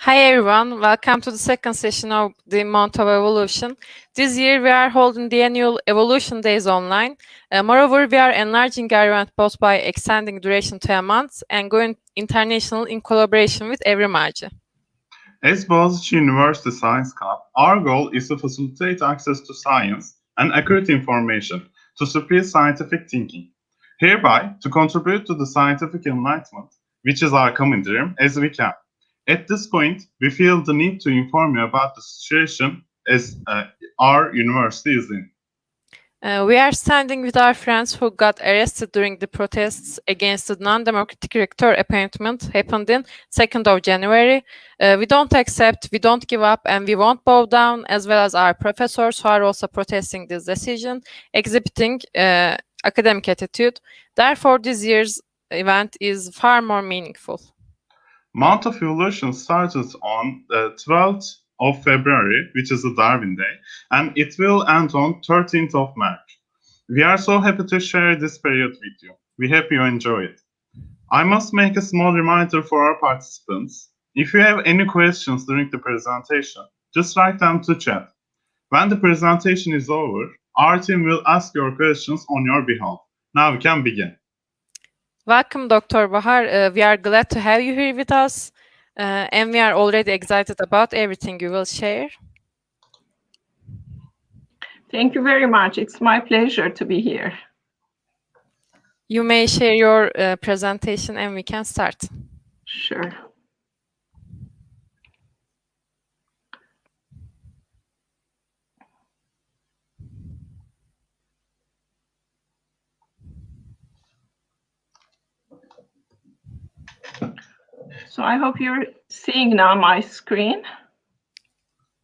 Hi everyone, welcome to the second session of the Month of Evolution. This year we are holding the annual Evolution Days online. Moreover, we are enlarging our event both by extending duration to a month and going international in collaboration with Evrim Ağacı. As Bogazici University Science Club, our goal is to facilitate access to science and accurate information to spread scientific thinking, hereby to contribute to the scientific enlightenment, which is our common dream, as we can. At this point, we feel the need to inform you about the situation as our university is in. We are standing with our friends who got arrested during the protests against the non-democratic rector appointment happened in 2nd of January. We don't accept, we don't give up, and we won't bow down, as well as our professors who are also protesting this decision, exhibiting academic attitude. Therefore, this year's event is far more meaningful. Month of Evolution started on the 12th of February, which is the Darwin Day, and it will end on 13th of March. We are so happy to share this period with you. We hope you enjoy it. I must make a small reminder for our participants. If you have any questions during the presentation, just write them to chat. When the presentation is over, our team will ask your questions on your behalf. Now we can begin. Welcome, Dr. Bahar. We are glad to have you here with us, and we are already excited about everything you will share. Thank you very much. It's my pleasure to be here. You may share your presentation and we can start. Sure. So I hope you're seeing now my screen.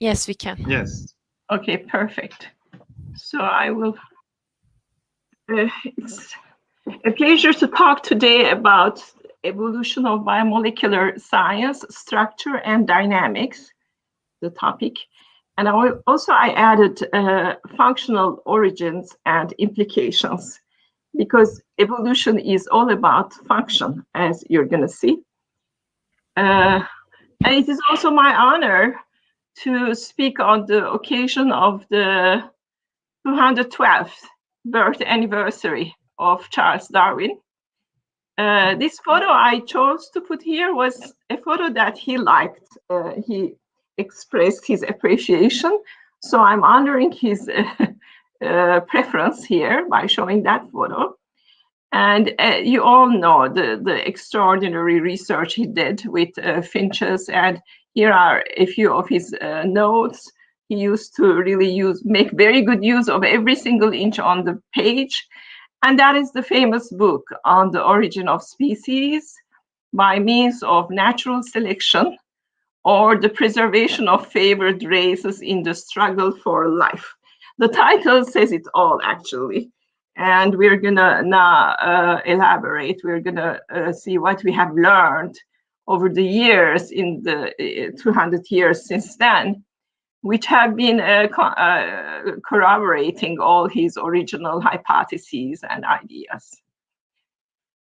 Yes, we can. Yes. Okay, perfect. So I will. It's a pleasure to talk today about evolution of biomolecular science, structure, and dynamics, the topic. And I added functional origins and implications, because evolution is all about function, as you're going to see. And it is also my honor to speak on the occasion of the 212th birth anniversary of Charles Darwin. This photo I chose to put here was a photo that he liked. He expressed his appreciation. So I'm honoring his preference here by showing that photo. And you all know the extraordinary research he did with finches. And here are a few of his notes. He used to really make very good use of every single inch on the page. And that is the famous book on the origin of species by means of natural selection, or the preservation of favored races in the struggle for life. The title says it all, actually. And we're going to now elaborate. We're going to see what we have learned over the years, in the 200 years since then, which have been corroborating all his original hypotheses and ideas.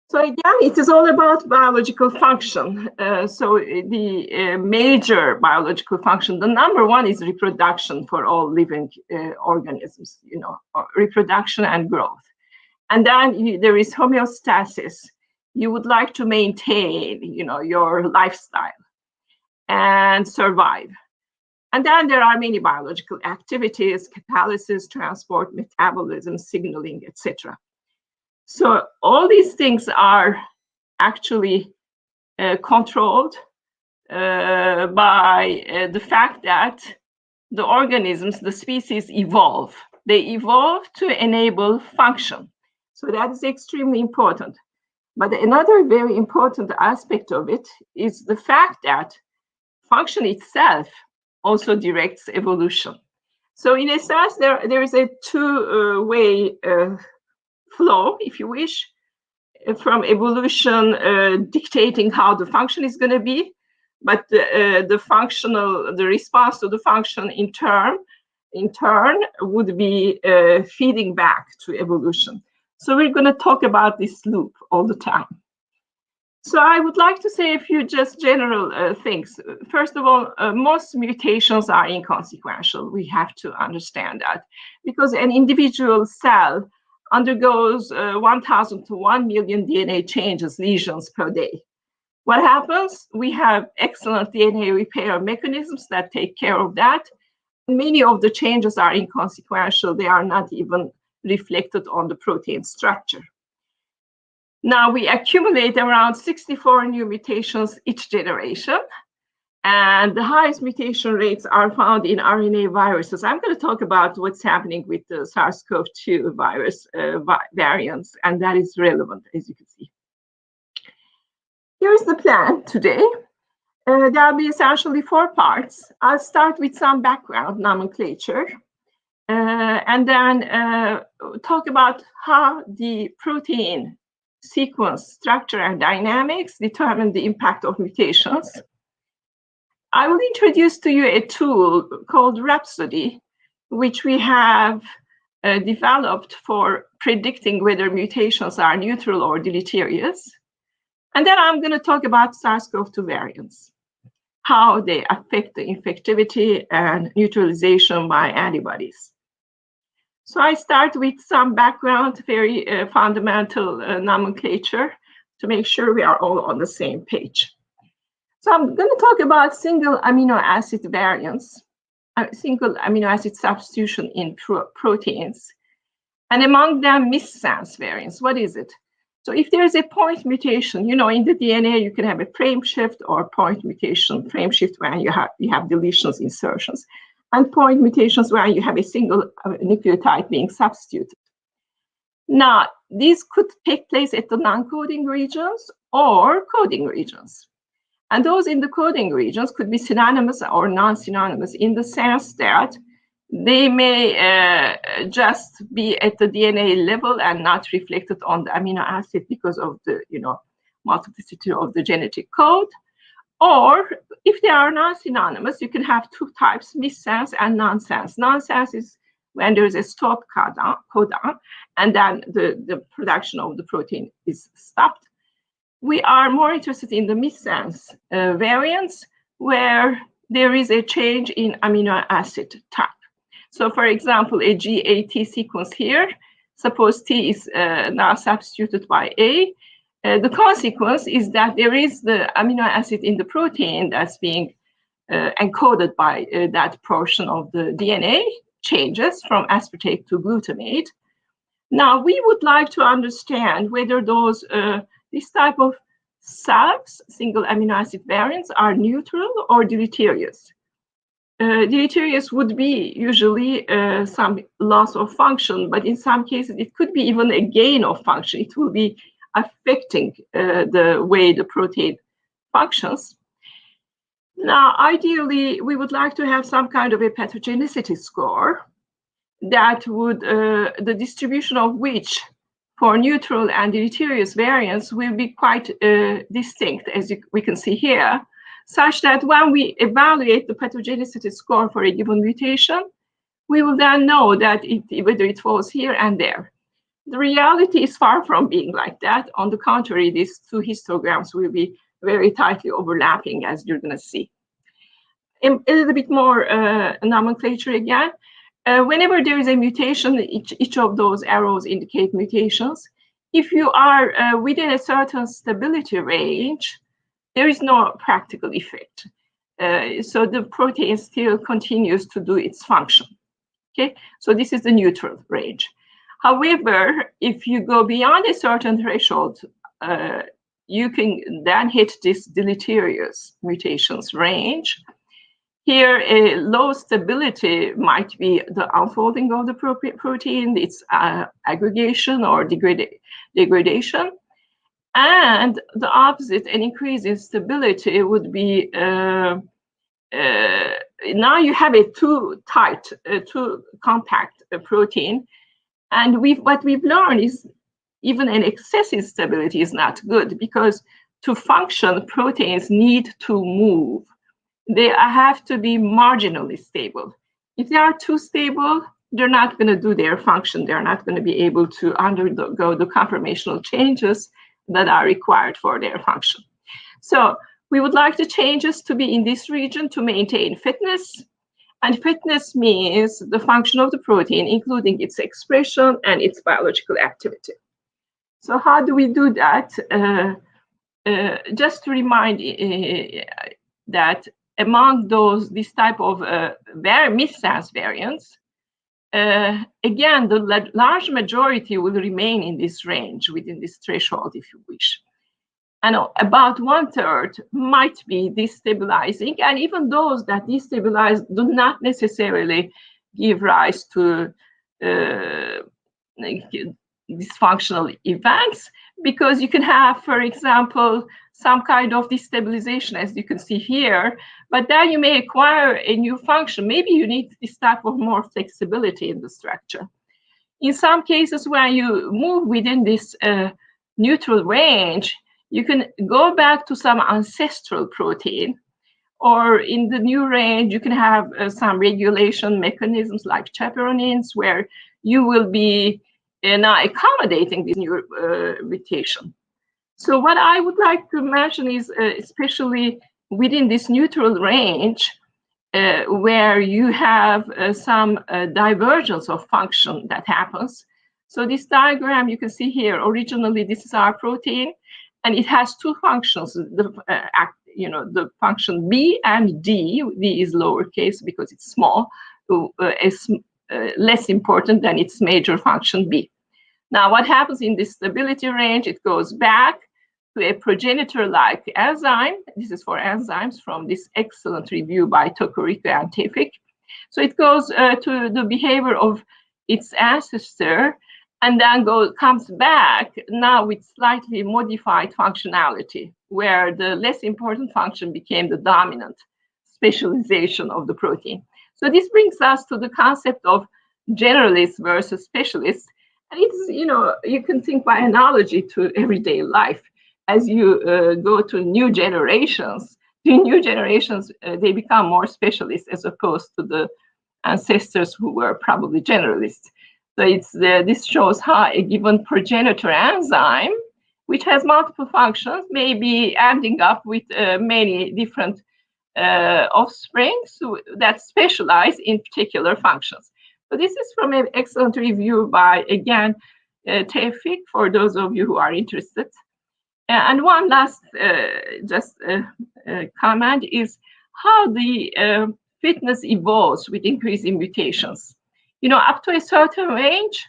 So again, it is all about biological function. So the major biological function, the number one, is reproduction for all living organisms, reproduction and growth. And then there is homeostasis. You would like to maintain, your lifestyle and survive. And then there are many biological activities: catalysis, transport, metabolism, signaling, etc. So all these things are actually controlled by the fact that the organisms, the species, evolve. They evolve to enable function. So that is extremely important. But another very important aspect of it is the fact that function itself also directs evolution. So in a sense, there is a two-way flow, if you wish, from evolution dictating how the function is going to be, but the response to the function in turn would be feeding back to evolution. So we're going to talk about this loop all the time. So I would like to say a few just general things. First of all, most mutations are inconsequential. We have to understand that because an individual cell undergoes 1,000 to 1 million DNA changes, lesions per day. What happens? We have excellent DNA repair mechanisms that take care of that. Many of the changes are inconsequential. They are not even reflected on the protein structure. Now we accumulate around 64 new mutations each generation, and the highest mutation rates are found in RNA viruses. I'm going to talk about what's happening with the SARS-CoV-2 virus variants, and that is relevant, as you can see. Here's the plan today. There'll be essentially 4 parts. I'll start with some background nomenclature, and then talk about how the protein sequence, structure, and dynamics determine the impact of mutations. I will introduce to you a tool called Rhapsody, which we have developed for predicting whether mutations are neutral or deleterious. And then I'm going to talk about SARS-CoV-2 variants, how they affect the infectivity and neutralization by antibodies. So I start with some background, very fundamental nomenclature to make sure we are all on the same page. So I'm going to talk about single amino acid variants, single amino acid substitution in proteins, and among them missense variants. What is it? So if there is a point mutation, in the DNA, you can have a frame shift or point mutation, frame shift when you have deletions, insertions, and point mutations where you have a single nucleotide being substituted. Now, these could take place at the non-coding regions or coding regions. And those in the coding regions could be synonymous or non-synonymous in the sense that they may just be at the DNA level and not reflected on the amino acid because of the multiplicity of the genetic code. Or if they are non-synonymous, you can have 2 types, missense and nonsense. Nonsense is when there is a stop codon, and then the production of the protein is stopped. We are more interested in the missense variants where there is a change in amino acid type. So for example, a GAT sequence here, suppose T is now substituted by A. The consequence is that there is the amino acid in the protein that's being encoded by that portion of the DNA changes from aspartate to glutamate. Now, we would like to understand whether those this type of subs, single amino acid variants, are neutral or deleterious. Deleterious would be usually some loss of function, but in some cases, it could be even a gain of function. It will be affecting the way the protein functions. Now, ideally, we would like to have some kind of a pathogenicity score that would, the distribution of which for neutral and deleterious variants will be quite distinct, as we can see here, such that when we evaluate the pathogenicity score for a given mutation, we will then know that whether it falls here and there. The reality is far from being like that. On the contrary, these 2 histograms will be very tightly overlapping, as you're going to see. A little bit more nomenclature again. Whenever there is a mutation, each of those arrows indicate mutations. If you are within a certain stability range, there is no practical effect. So the protein still continues to do its function. Okay, so this is the neutral range. However, if you go beyond a certain threshold, you can then hit this deleterious mutations range. Here, a low stability might be the unfolding of the protein, its aggregation or degradation. And the opposite, an increase in stability would be, now you have a too tight, too compact protein. And what we've learned is even an excessive stability is not good, because to function, proteins need to move. They have to be marginally stable. If they are too stable, they're not going to do their function. They're not going to be able to undergo the conformational changes that are required for their function. So we would like the changes to be in this region to maintain fitness. And fitness means the function of the protein, including its expression and its biological activity. So how do we do that? Just to remind that among this type of missense variants, again, the large majority will remain in this range, within this threshold, if you wish. And about 1/3 might be destabilizing, and even those that destabilize do not necessarily give rise to dysfunctional events, because you can have, for example, some kind of destabilization, as you can see here, but then you may acquire a new function. Maybe you need this type of more flexibility in the structure. In some cases, when you move within this neutral range, you can go back to some ancestral protein, or in the new range, you can have some regulation mechanisms like chaperonins, where you will be now accommodating this new mutation. So what I would like to mention is, especially within this neutral range, where you have some divergence of function that happens. So this diagram you can see here, originally this is our protein, and it has two functions, the function B and D. D is lowercase because it's small, is less important than its major function B. Now, what happens in this stability range? It goes back to a progenitor-like enzyme. This is for enzymes from this excellent review by Tokorico and Tevfik. So it goes to the behavior of its ancestor, and then comes back now with slightly modified functionality, where the less important function became the dominant specialization of the protein. So this brings us to the concept of generalists versus specialists. And it's, you can think by analogy to everyday life. As you go to new generations, they become more specialists as opposed to the ancestors who were probably generalists. So this shows how a given progenitor enzyme, which has multiple functions, may be ending up with many different offspring that specialize in particular functions. So this is from an excellent review by, again, Tevfik, for those of you who are interested. And one last comment is how the fitness evolves with increasing mutations. Up to a certain range,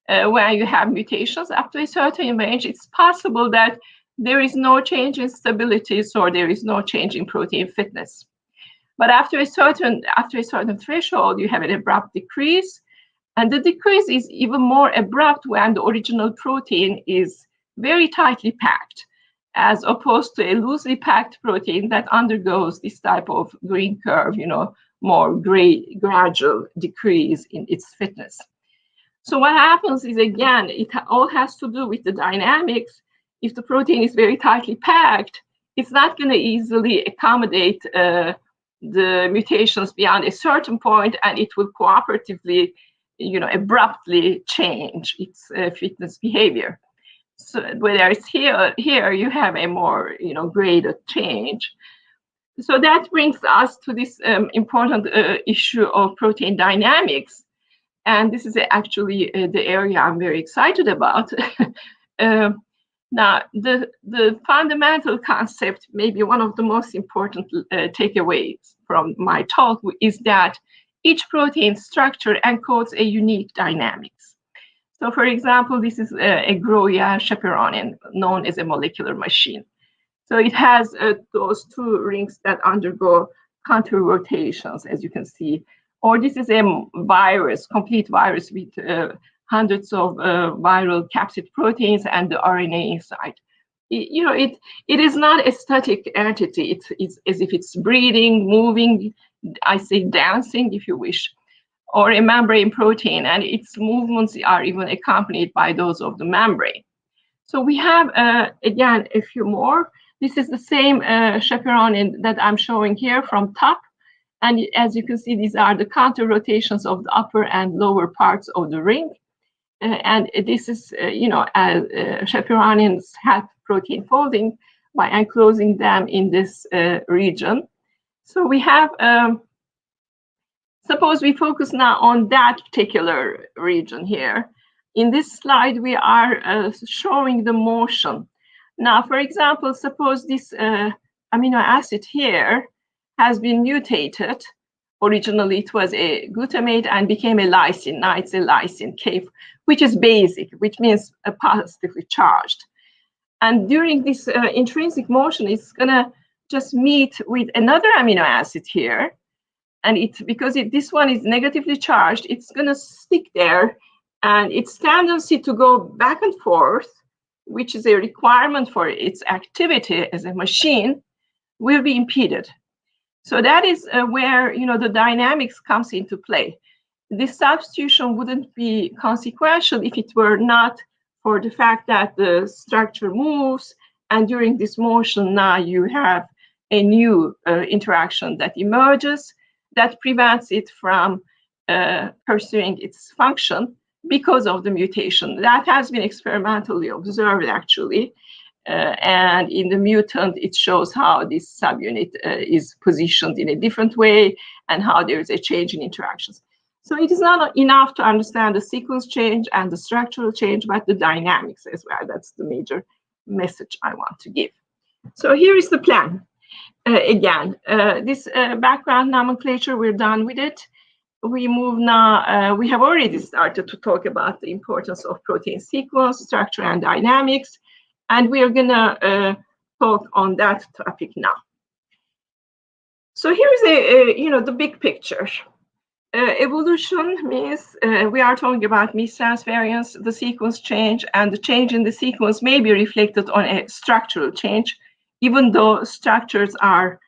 where you have mutations, up to a certain range, it's possible that there is no change in stability, so there is no change in protein fitness. But after a certain threshold, you have an abrupt decrease, and the decrease is even more abrupt when the original protein is very tightly packed, as opposed to a loosely packed protein that undergoes this type of green curve, more gradual decrease in its fitness. So what happens is, again, it all has to do with the dynamics. If the protein is very tightly packed, it's not going to easily accommodate the mutations beyond a certain point, and it will cooperatively, abruptly change its fitness behavior. So whereas here you have a more, graded change. So that brings us to this important issue of protein dynamics. And this is actually the area I'm very excited about. Now, the fundamental concept, maybe one of the most important takeaways from my talk, is that each protein structure encodes a unique dynamics. So, for example, this is a Groya chaperonin, known as a molecular machine. So it has those two rings that undergo counter rotations, as you can see. Or this is a virus, complete virus with hundreds of viral capsid proteins and the RNA inside. It is not a static entity. It's as if it's breathing, moving, I say dancing, if you wish, or a membrane protein, and its movements are even accompanied by those of the membrane. So we have, again, a few more. This is the same chaperonin that I'm showing here from top. And as you can see, these are the counter rotations of the upper and lower parts of the ring. And this is, chaperones help protein folding by enclosing them in this region. So we have, suppose we focus now on that particular region here. In this slide, we are showing the motion. Now, for example, suppose this amino acid here has been mutated. Originally, it was a glutamate and became a lysine. Now it's a lysine K, which is basic, which means positively charged. And during this intrinsic motion, it's going to just meet with another amino acid here. And because this one is negatively charged, it's going to stick there. And its tendency to go back and forth, which is a requirement for its activity as a machine, will be impeded. So that is where the dynamics comes into play. This substitution wouldn't be consequential if it were not for the fact that the structure moves, and during this motion now you have a new interaction that emerges that prevents it from pursuing its function because of the mutation. That has been experimentally observed, actually. And in the mutant, it shows how this subunit is positioned in a different way and how there is a change in interactions. So it is not enough to understand the sequence change and the structural change, but the dynamics as well. That's the major message I want to give. So here is the plan. Again, this background nomenclature, we're done with it. We move now, we have already started to talk about the importance of protein sequence, structure, and dynamics. And we are going to talk on that topic now. So here's the big picture. Evolution means we are talking about missense variance, the sequence change, and the change in the sequence may be reflected on a structural change, even though structures are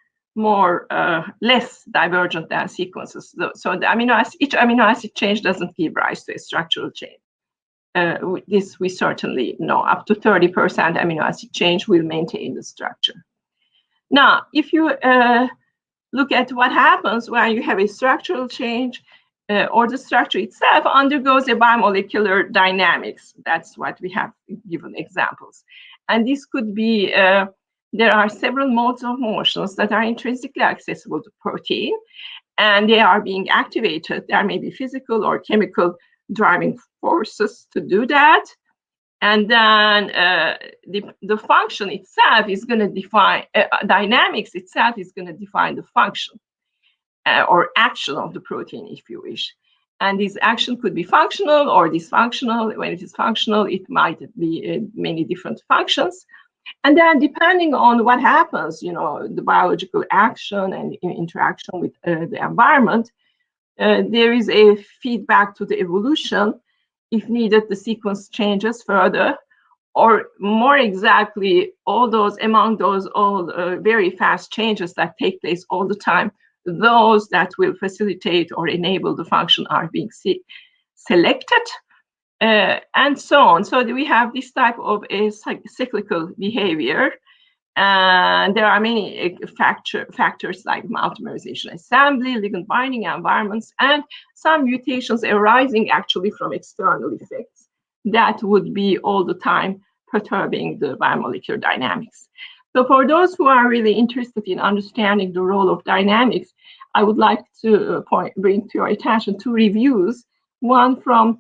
less divergent than sequences. So each amino acid change doesn't give rise to a structural change. This we certainly know. Up to 30% amino acid change will maintain the structure. Now, if you look at what happens when you have a structural change, or the structure itself undergoes a biomolecular dynamics. That's what we have given examples. And this could be, there are several modes of motions that are intrinsically accessible to protein, and they are being activated. There may be physical or chemical driving forces to do that. And then the function itself is going to define, dynamics itself is going to define the function or action of the protein, if you wish. And this action could be functional or dysfunctional. When it is functional, it might be many different functions. And then depending on what happens, the biological action and interaction with the environment, there is a feedback to the evolution. If needed, the sequence changes further, or more exactly, among those very fast changes that take place all the time, those that will facilitate or enable the function are being selected, and so on. So we have this type of a cyclical behavior. And there are many factors like multimerization assembly, ligand binding environments, and some mutations arising actually from external effects that would be all the time perturbing the biomolecular dynamics. So for those who are really interested in understanding the role of dynamics, I would like to bring to your attention two reviews. One from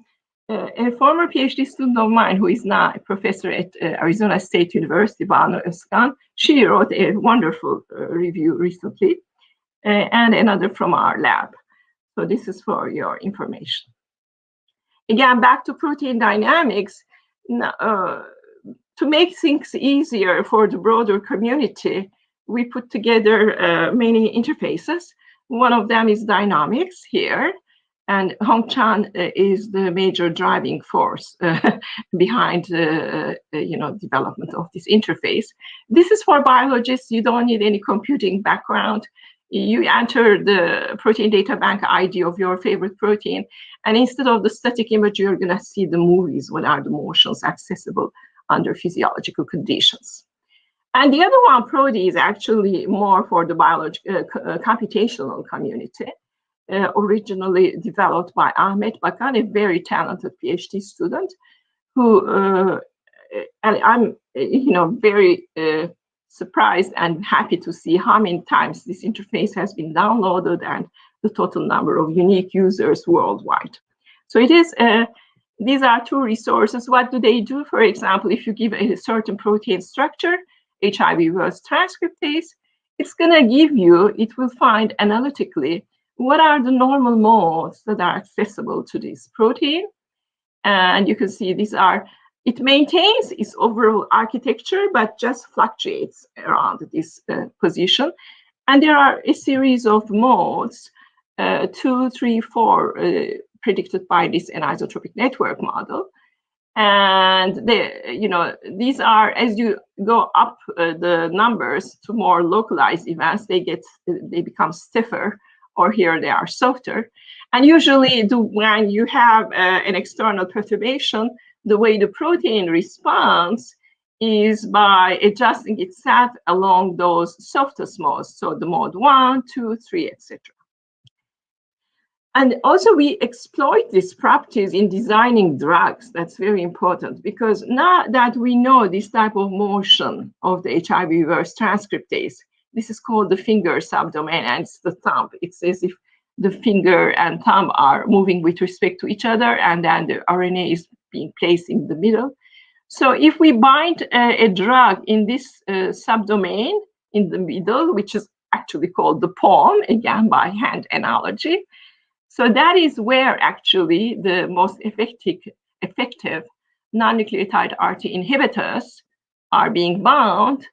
a former PhD student of mine who is now a professor at Arizona State University, Banu Özkan. She wrote a wonderful review recently, and another from our lab. So this is for your information. Again, back to protein dynamics. To make things easier for the broader community, we put together many interfaces. One of them is dynamics here. And Hong Chan is the major driving force behind the development of this interface. This is for biologists. You don't need any computing background. You enter the protein data bank ID of your favorite protein, and instead of the static image, you're going to see the movies. What are the motions accessible under physiological conditions? And the other one, PRODI, is actually more for the computational community. originally developed by Ahmet Bakan, a very talented PhD student, who and I'm very surprised and happy to see how many times this interface has been downloaded and the total number of unique users worldwide. So it is. These are two resources. What do they do? For example, if you give a certain protein structure, HIV virus transcriptase, it's going to give you, it will find analytically what are the normal modes that are accessible to this protein. And you can see these are, it maintains its overall architecture, but just fluctuates around this position. And there are a series of modes, 2, 3, 4, predicted by this anisotropic network model. And these are, as you go up the numbers to more localized events, they become stiffer, or here they are softer. And usually when you have an external perturbation, the way the protein responds is by adjusting itself along those softest modes. So the mode 1, 2, 3, etc. And also we exploit these properties in designing drugs. That's very important, because now that we know this type of motion of the HIV reverse transcriptase, this is called the finger subdomain, and it's the thumb. It's as if the finger and thumb are moving with respect to each other, and then the RNA is being placed in the middle. So if we bind a drug in this subdomain in the middle, which is actually called the palm, again by hand analogy, so that is where actually the most effective non-nucleotide RT inhibitors are being bound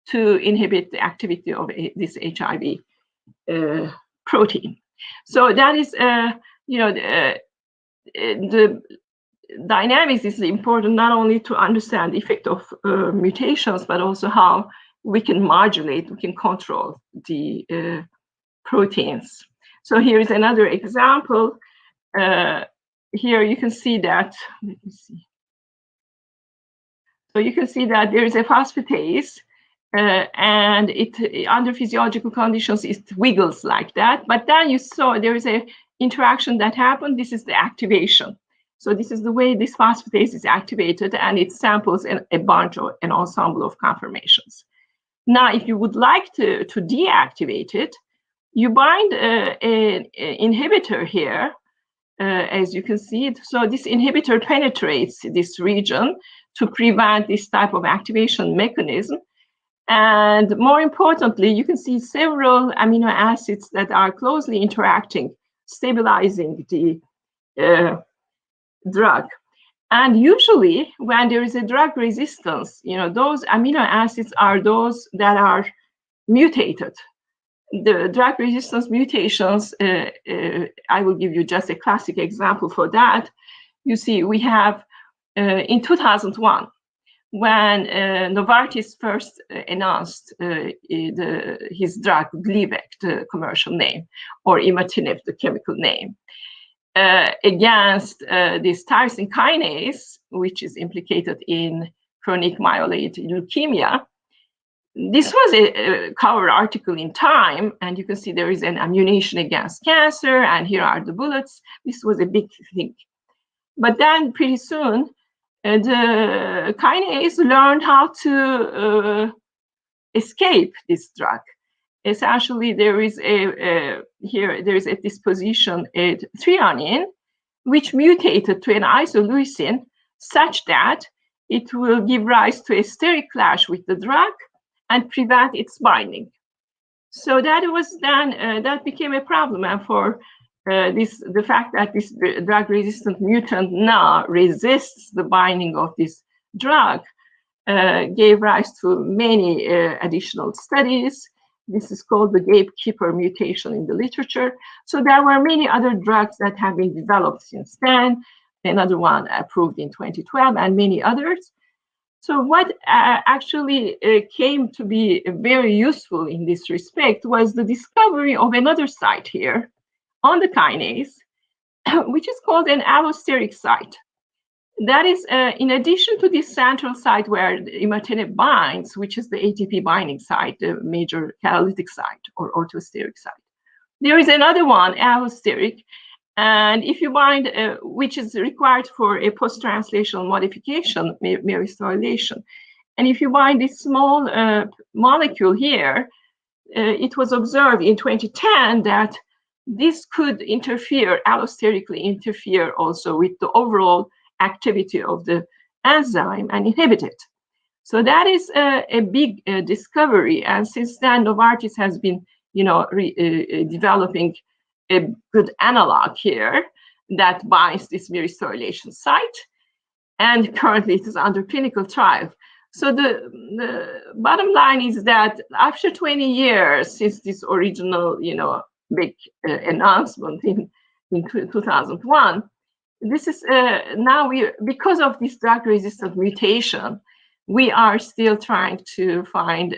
to inhibit the activity of this HIV protein. So that is, the dynamics is important not only to understand the effect of mutations, but also how we can modulate, we can control the proteins. So here is another example. Here you can see that, let me see. So you can see that there is a phosphatase, and it under physiological conditions, it wiggles like that. But then you saw there is a interaction that happened. This is the activation. So this is the way this phosphatase is activated, and it samples a bunch of an ensemble of conformations. Now, if you would like to deactivate it, you bind an inhibitor here, as you can see it. So this inhibitor penetrates this region to prevent this type of activation mechanism. And more importantly, you can see several amino acids that are closely interacting, stabilizing the drug. And usually when there is a drug resistance, those amino acids are those that are mutated. The drug resistance mutations, I will give you just a classic example for that. You see, we have in 2001, when Novartis first announced his drug Gleevec, the commercial name, or imatinib, the chemical name, against this tyrosine kinase, which is implicated in chronic myeloid leukemia. This was a cover article in Time, and you can see there is an ammunition against cancer, and here are the bullets. This was a big thing. But then pretty soon, the kinase learned how to escape this drug. Essentially, there is at this position a threonine, which mutated to an isoleucine such that it will give rise to a steric clash with the drug and prevent its binding. So that was then that became a problem, and for the fact that this drug-resistant mutant now resists the binding of this drug gave rise to many additional studies. This is called the gatekeeper mutation in the literature. So there were many other drugs that have been developed since then, another one approved in 2012, and many others. So what actually came to be very useful in this respect was the discovery of another site here on the kinase, which is called an allosteric site. That is, in addition to this central site where imatinib binds, which is the ATP binding site, the major catalytic site or orthosteric site, There is another one, allosteric, and if you bind, which is required for a post-translational modification, methylation. And if you bind this small molecule here, it was observed in 2010 that this could interfere, allosterically interfere also with the overall activity of the enzyme and inhibit it. So that is a big discovery. And since then, Novartis has been, developing a good analog here that binds this methylation site. And currently it is under clinical trial. So the bottom line is that after 20 years since this original, big announcement in 2001, this is now because of this drug-resistant mutation, we are still trying to find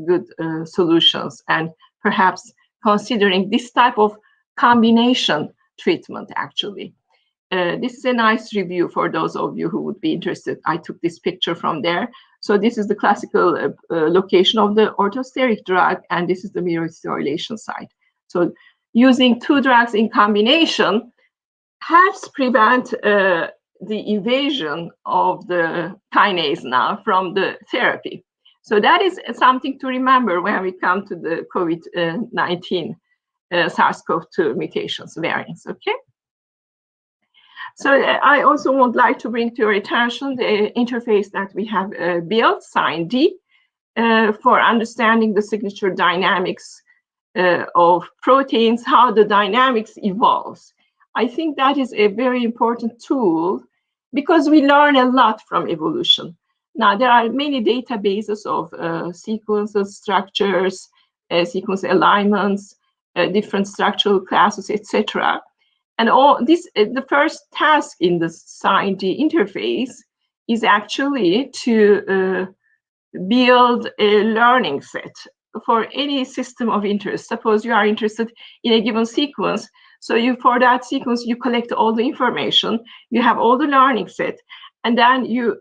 good solutions and perhaps considering this type of combination treatment, actually. This is a nice review for those of you who would be interested. I took this picture from there. So this is the classical location of the orthosteric drug, and this is the methylation site. So using two drugs in combination helps prevent the evasion of the kinase now from the therapy. So that is something to remember when we come to the COVID-19 SARS-CoV-2 mutations variants, okay? So I also would like to bring to your attention the interface that we have built, SIGND, for understanding the signature dynamics of proteins, how the dynamics evolves. I think that is a very important tool because we learn a lot from evolution. Now, there are many databases of sequences, structures, sequence alignments, different structural classes, etc. And all this, the first task in the SIGND interface is actually to build a learning set for any system of interest. Suppose you are interested in a given sequence. So for that sequence, you collect all the information, you have all the learning set, and then you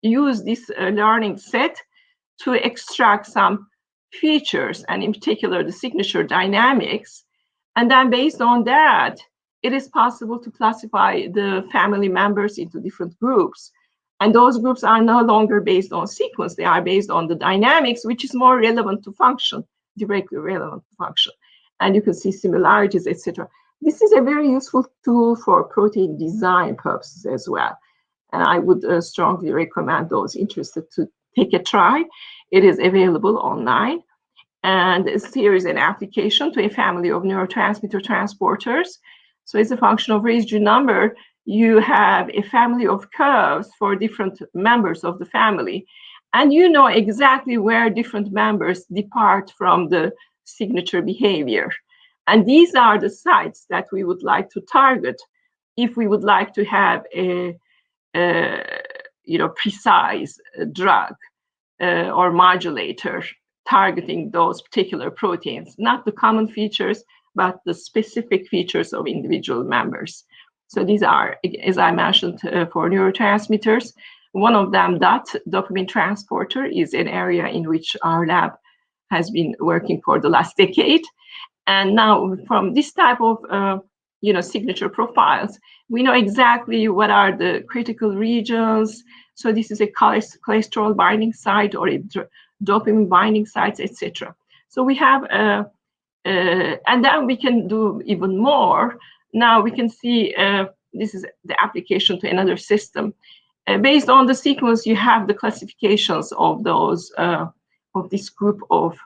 use this learning set to extract some features, and in particular, the signature dynamics. And then based on that, it is possible to classify the family members into different groups. And those groups are no longer based on sequence, they are based on the dynamics, which is more relevant to function, directly relevant to function. And you can see similarities, etc. This is a very useful tool for protein design purposes as well. And I would strongly recommend those interested to take a try. It is available online. And here is an application to a family of neurotransmitter transporters. So as a function of residue number, you have a family of curves for different members of the family. And you know exactly where different members depart from the signature behavior. And these are the sites that we would like to target if we would like to have a precise drug or modulator targeting those particular proteins, not the common features, but the specific features of individual members. So these are, as I mentioned, for neurotransmitters. One of them, dopamine transporter, is an area in which our lab has been working for the last decade. And now from this type of signature profiles, we know exactly what are the critical regions. So this is a cholesterol binding site or a dopamine binding sites, etc. So we have, and then we can do even more. Now we can see, this is the application to another system. Based on the sequence, you have the classifications of those, of this group of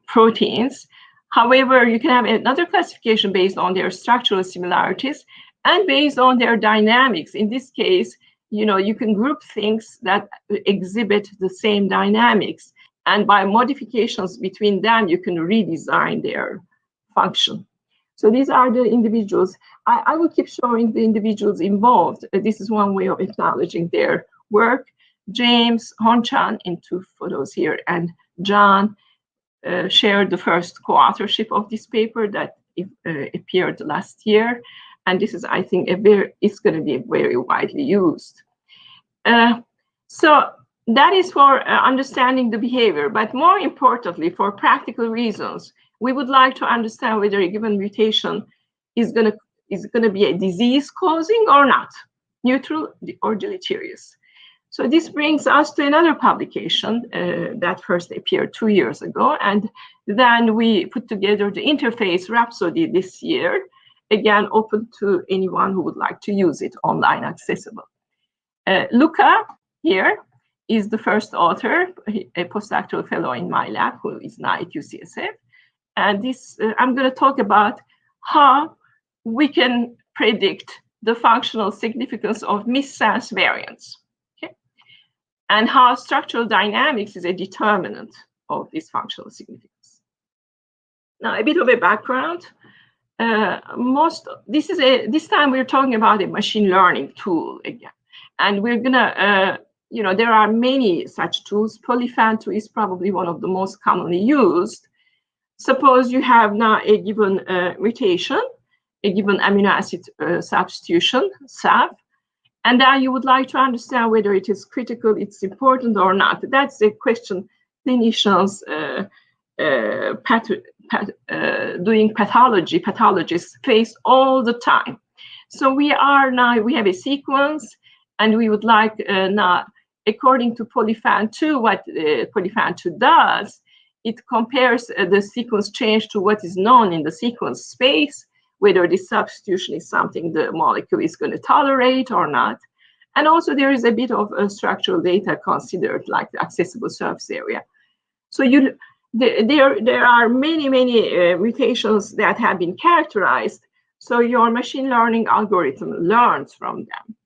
proteins. However, you can have another classification based on their structural similarities and based on their dynamics. In this case, you can group things that exhibit the same dynamics. And by modifications between them, you can redesign their function. So these are the individuals. I will keep showing the individuals involved. This is one way of acknowledging their work. James Honchan in 2 photos here, and John shared the first co-authorship of this paper that appeared last year. And this is, I think, it's going to be very widely used. So that is for understanding the behavior, but more importantly, for practical reasons, we would like to understand whether a given mutation is going to be a disease causing or not, neutral or deleterious. So this brings us to another publication that first appeared 2 years ago, and then we put together the interface Rhapsody this year, again open to anyone who would like to use it, online accessible. Luca here is the first author, a postdoctoral fellow in my lab who is now at UCSF. And this, I'm going to talk about how we can predict the functional significance of missense variants, okay? And how structural dynamics is a determinant of this functional significance. Now, a bit of a background. This time we're talking about a machine learning tool again. And we're gonna, there are many such tools. Polyphen2 is probably one of the most commonly used. Suppose you have now a given mutation, a given amino acid substitution, SAB, and then you would like to understand whether it is critical, it's important or not. That's a question clinicians doing pathologists face all the time. So we have a sequence, and we would like now, according to Polyphen2, what Polyphen2 does, it compares the sequence change to what is known in the sequence space, whether this substitution is something the molecule is going to tolerate or not. And also there is a bit of structural data considered, like the accessible surface area. So there are many mutations that have been characterized. So your machine learning algorithm learns from them,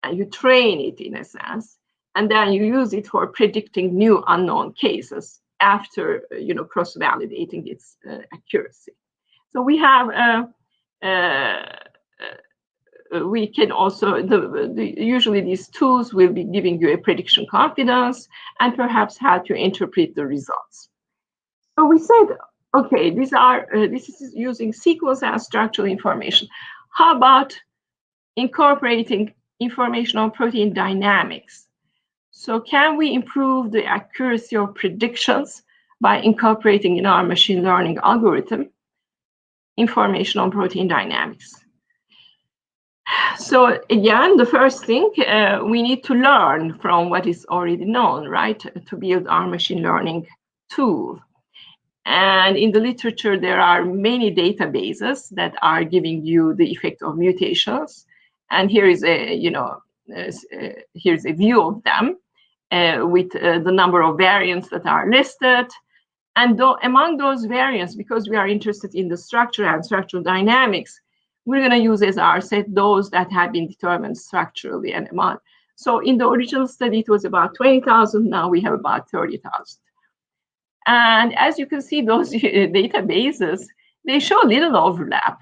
and you train it in a sense, and then you use it for predicting new unknown cases after cross-validating its accuracy. So we have we can also usually these tools will be giving you a prediction confidence and perhaps how to interpret the results. So we said, okay, this is using sequence and structural information. How about incorporating information on protein dynamics? So can we improve the accuracy of predictions by incorporating in our machine learning algorithm information on protein dynamics? So again, the first thing, we need to learn from what is already known, right, to build our machine learning tool. And in the literature, there are many databases that are giving you the effect of mutations. And here is here's a view of them with the number of variants that are listed. And among those variants, because we are interested in the structure and structural dynamics, we're going to use as our set those that have been determined structurally and among. So in the original study, it was about 20,000. Now we have about 30,000. And as you can see, those databases, they show little overlap.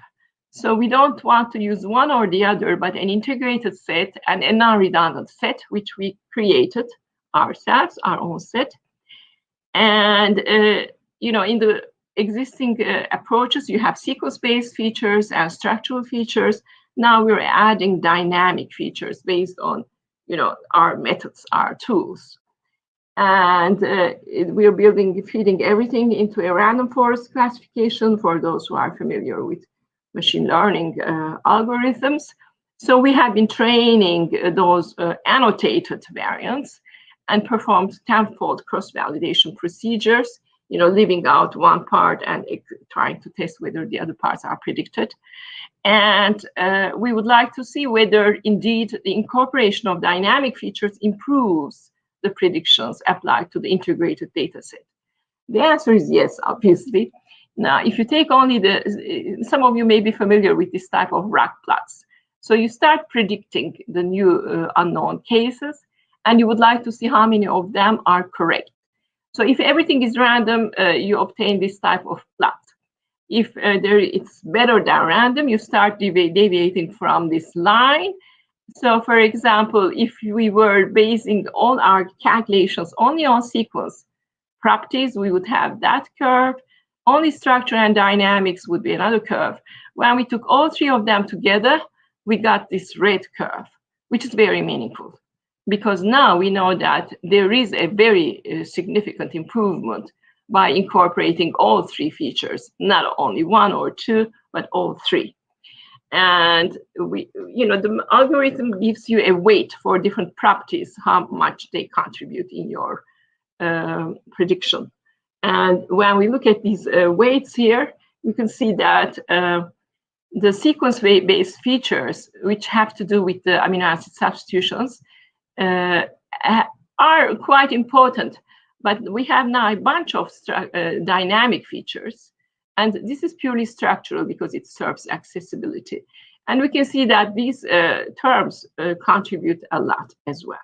So we don't want to use one or the other, but an integrated set and a non-redundant set, which we created ourselves, our own set. And, in the existing approaches, you have sequence-based features and structural features. Now we're adding dynamic features based on, our methods, our tools. And we're feeding everything into a random forest classification for those who are familiar with machine learning algorithms. So we have been training those annotated variants and performed tenfold cross-validation procedures, leaving out one part and trying to test whether the other parts are predicted. And we would like to see whether indeed the incorporation of dynamic features improves the predictions applied to the integrated data set. The answer is yes, obviously. Now, if you take only some of you may be familiar with this type of RAG plots. So you start predicting the new unknown cases, and you would like to see how many of them are correct. So if everything is random, you obtain this type of plot. If it's better than random, you start deviating from this line. So for example, if we were basing all our calculations only on sequence properties, we would have that curve. Only structure and dynamics would be another curve. When we took all three of them together, we got this red curve, which is very meaningful. because now we know that there is a very significant improvement by incorporating all three features, not only one or two, but all three. And the algorithm gives you a weight for different properties, how much they contribute in your prediction. And when we look at these weights here, you can see that the sequence-based features, which have to do with the amino acid substitutions, are quite important. But we have now a bunch of dynamic features. And this is purely structural because it serves accessibility. And we can see that these terms contribute a lot as well.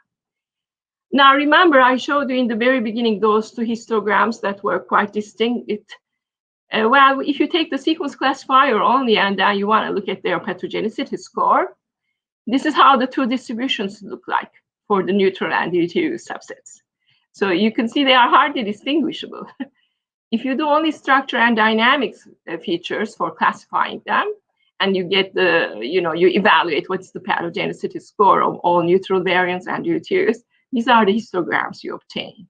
Now, remember, I showed you in the very beginning those two histograms that were quite distinct. Well, if you take the sequence classifier only and then you want to look at their pathogenicity score, this is how the two distributions look like for the neutral and deleterious subsets. So you can see they are hardly distinguishable. If you do only structure and dynamics features for classifying them, and you get you evaluate what's the pathogenicity score of all neutral variants and deleterious, these are the histograms you obtain.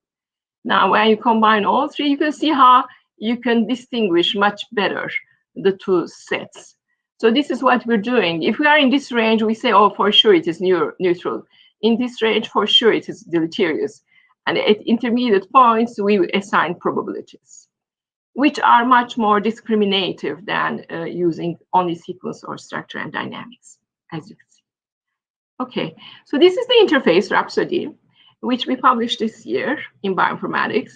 Now, when you combine all three, you can see how you can distinguish much better the two sets. So this is what we're doing. If we are in this range, we say, oh, for sure it is neutral. In this range, for sure it is deleterious. And at intermediate points, we assign probabilities, which are much more discriminative than using only sequence or structure and dynamics, as you can see. Okay, so this is the interface, Rhapsody, which we published this year in Bioinformatics.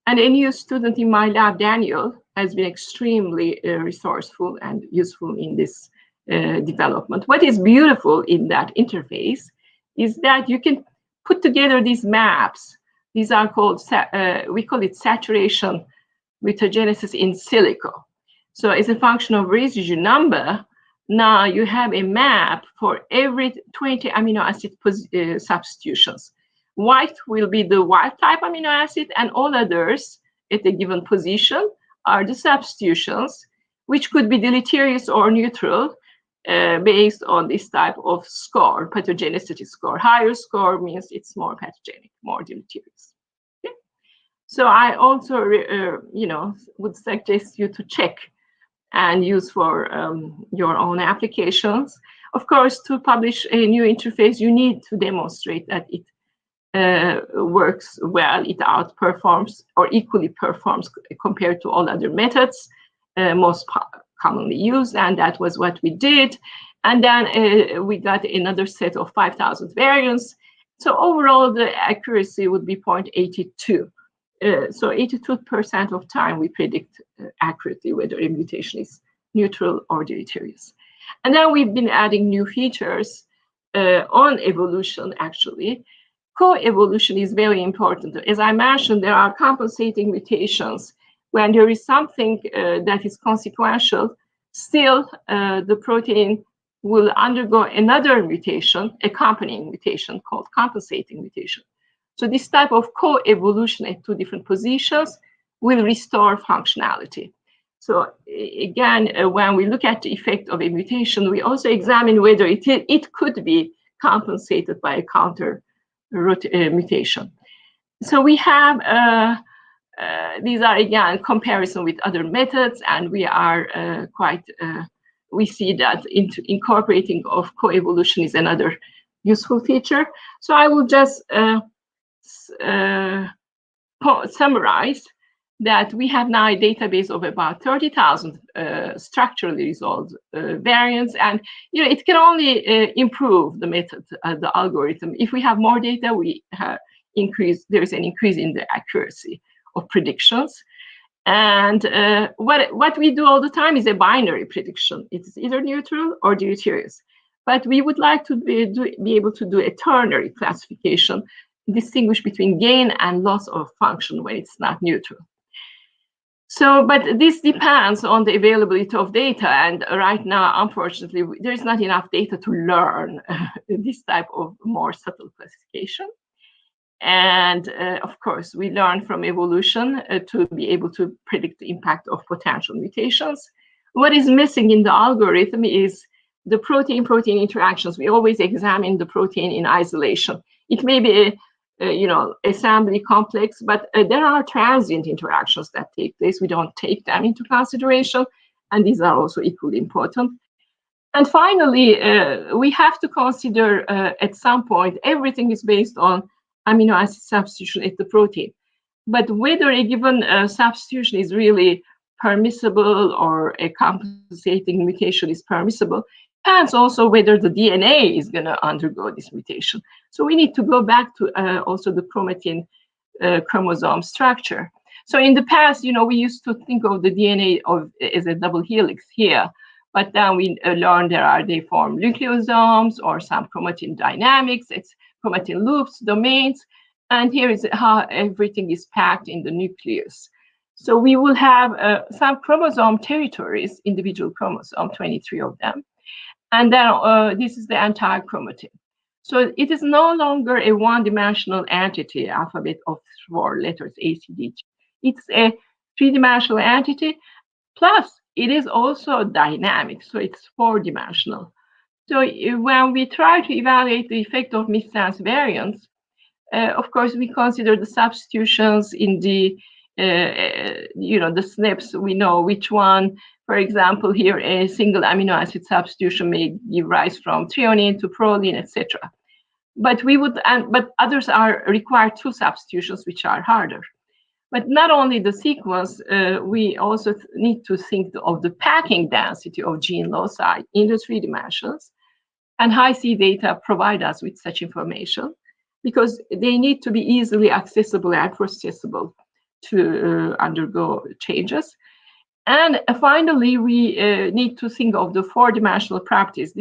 And a new student in my lab, Daniel, has been extremely resourceful and useful in this development. What is beautiful in that interface is that you can put together these maps. These are called, we call it saturation mutagenesis in silico. So as a function of residue number, now you have a map for every 20 amino acid substitutions. White will be the wild type amino acid, and all others at a given position are the substitutions, which could be deleterious or neutral based on this type of score, pathogenicity score. Higher score means it's more pathogenic, more deleterious. Okay? So I also, would suggest you to check and use for your own applications. Of course, to publish a new interface, you need to demonstrate that it works well, it outperforms or equally performs compared to all other methods most commonly used, and that was what we did. And then we got another set of 5,000 variants. So overall, the accuracy would be 0.82. So 82% of time we predict accurately whether a mutation is neutral or deleterious. And then we've been adding new features on evolution, actually. Co-evolution is very important. As I mentioned, there are compensating mutations. When there is something that is consequential, still the protein will undergo another mutation, accompanying mutation called compensating mutation. So this type of co-evolution at two different positions will restore functionality. So again, when we look at the effect of a mutation, we also examine whether it could be compensated by a counter mutation. So we have, these are again comparison with other methods, and we are we see that incorporating of co-evolution is another useful feature. So I will just summarize that we have now a database of about 30,000 structurally resolved variants, and it can only improve the method, the algorithm. If we have more data, we there is an increase in the accuracy of predictions. And what we do all the time is a binary prediction. It's either neutral or deleterious. But we would like to be able to do a ternary classification, distinguish between gain and loss of function when it's not neutral. So, but this depends on the availability of data. And right now, unfortunately, there is not enough data to learn this type of more subtle classification. And of course, we learn from evolution to be able to predict the impact of potential mutations. What is missing in the algorithm is the protein-protein interactions. We always examine the protein in isolation. It may be assembly complex, but there are transient interactions that take place. We don't take them into consideration, and these are also equally important. And finally, we have to consider at some point, everything is based on amino acid substitution at the protein. But whether a given substitution is really permissible or a compensating mutation is permissible depends also whether the DNA is going to undergo this mutation. So we need to go back to also the chromatin chromosome structure. So in the past, we used to think of the DNA as a double helix here. But then we learned they form nucleosomes or some chromatin dynamics, it's chromatin loops, domains, and here is how everything is packed in the nucleus. So we will have some chromosome territories, individual chromosome, 23 of them, and then this is the entire chromatin. So it is no longer a one-dimensional entity, alphabet of 4 letters, A, C, D, G. It's a three-dimensional entity, plus it is also dynamic, so it's 4-dimensional. So when we try to evaluate the effect of missense variants, of course, we consider the substitutions in the SNPs. We know which one. For example, here a single amino acid substitution may give rise from threonine to proline, etc. But but others require 2 substitutions, which are harder. But not only the sequence, we also need to think of the packing density of gene loci in the 3 dimensions. And Hi-C data provide us with such information because they need to be easily accessible and processable to undergo changes. And finally, we need to think of the 4-dimensional properties.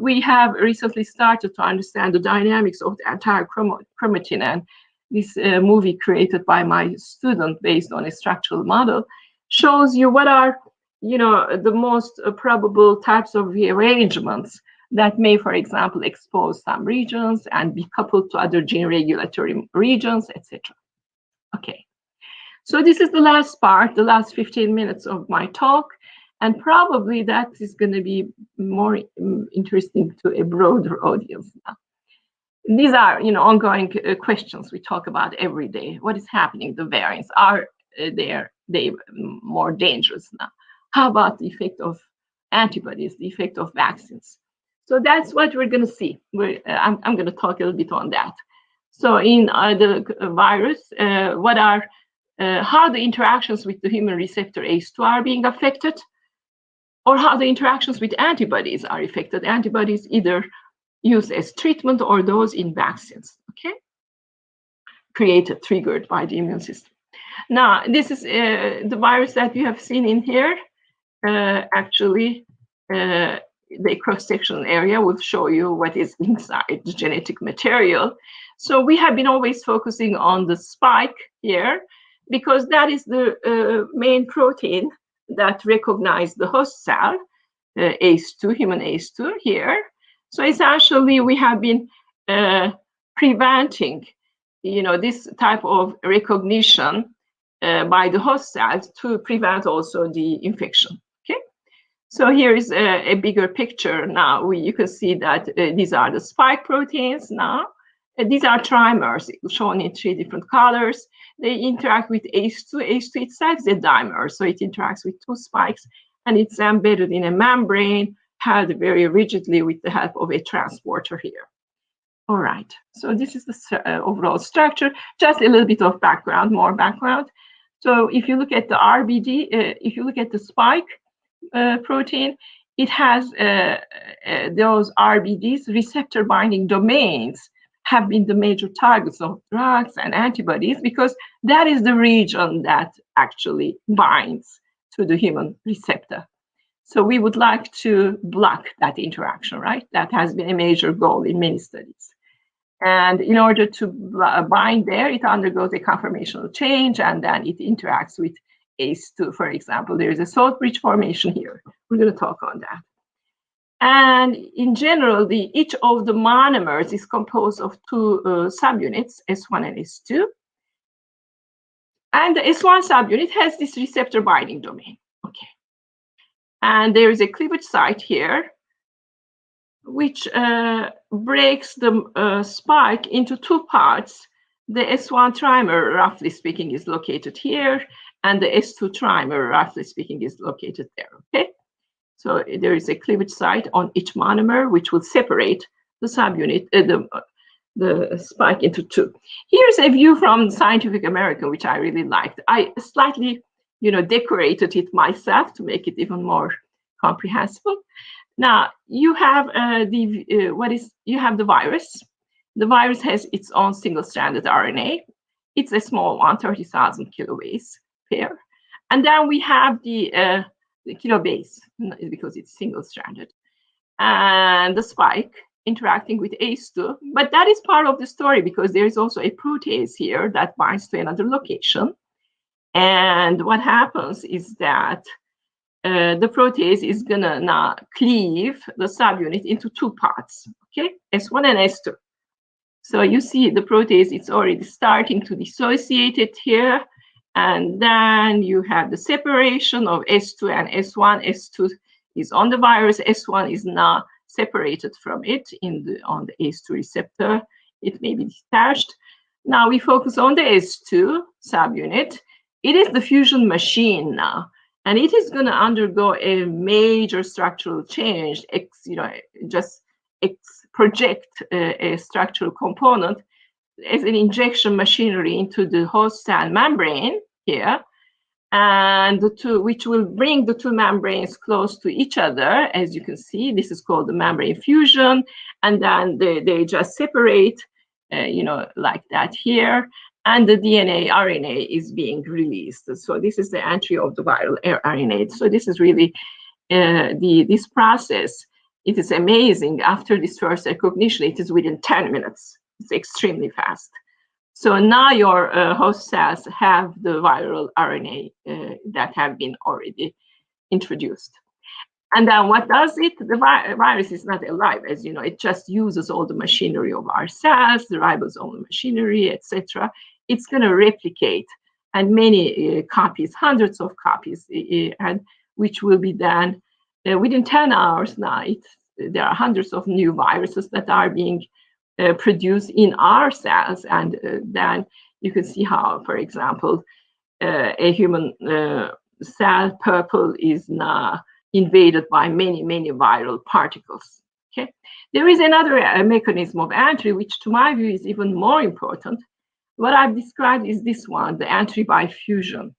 We have recently started to understand the dynamics of the entire chromatin, and this movie created by my student based on a structural model shows you what are the most probable types of rearrangements that may, for example, expose some regions and be coupled to other gene regulatory regions, etc. Okay, so this is the last part, the last 15 minutes of my talk, and probably that is going to be more interesting to a broader audience now. These are, ongoing questions we talk about every day. What is happening? The variants, are they more dangerous now? How about the effect of antibodies, the effect of vaccines? So that's what we're going to see. I'm going to talk a little bit on that. So in the virus, how the interactions with the human receptor ACE2 are being affected, or how the interactions with antibodies are affected. Antibodies either used as treatment or those in vaccines, okay? Triggered by the immune system. Now, this is the virus that you have seen in here. Actually, the cross-sectional area will show you what is inside the genetic material. So we have been always focusing on the spike here because that is the main protein that recognizes the host cell, ACE2, human ACE2 here. So essentially, we have been preventing, this type of recognition by the host cells to prevent also the infection. Okay, so here is a bigger picture. Now you can see that these are the spike proteins. Now these are trimers shown in 3 different colors. They interact with ACE2. ACE2 itself is a dimer, so it interacts with 2 spikes, and it's embedded in a membrane, held very rigidly with the help of a transporter here. All right, so this is the overall structure. Just a little bit of background, more background. So if you look at the RBD, if you look at the spike protein, it has those RBDs, receptor binding domains, have been the major targets of drugs and antibodies because that is the region that actually binds to the human receptor. So we would like to block that interaction, right? That has been a major goal in many studies. And in order to bind there, it undergoes a conformational change, and then it interacts with ACE2, for example. There is a salt bridge formation here. We're going to talk on that. And in general, each of the monomers is composed of 2 subunits, S1 and S2. And the S1 subunit has this receptor binding domain. Okay. And there is a cleavage site here. which breaks the spike into two parts. The S1 trimer, roughly speaking, is located here, and the S2 trimer, roughly speaking, is located there, okay? So there is a cleavage site on each monomer, which will separate the subunit, the spike into two. Here's a view from Scientific American, which I really liked. I slightly, decorated it myself to make it even more comprehensible. Now you have you have the virus. The virus has its own single-stranded RNA. It's a small one, 30,000 kilobase pair. And then we have the kilobase, because it's single-stranded, and the spike interacting with ACE2. But that is part of the story, because there is also a protease here that binds to another location. And what happens is that the protease is gonna now cleave the subunit into two parts, okay? S1 and S2. So you see the protease, it's already starting to dissociate it here. And then you have the separation of S2 and S1. S2 is on the virus, S1 is now separated from it on the ACE2 receptor. It may be detached. Now we focus on the S2 subunit. It is the fusion machine now, and it is going to undergo a major structural change, project a structural component as an injection machinery into the host cell membrane here, and which will bring the two membranes close to each other. As you can see, this is called the membrane fusion, and then they just separate, like that here, and the DNA RNA is being released. So this is the entry of the viral RNA. So this is really this process. It is amazing. After this first recognition, it is within 10 minutes. It's extremely fast. So now your host cells have the viral RNA that have been already introduced. And then what does it? The virus is not alive, as you know. It just uses all the machinery of our cells, the ribosomal machinery, etc. It's going to replicate, and many copies, hundreds of copies, and which will be done within 10 hours now. There are hundreds of new viruses that are being produced in our cells, and then you can see how, for example, a human cell purple is now invaded by many viral particles. Okay, there is another mechanism of entry, which to my view is even more important. What I've described is this one, the entry by fusion.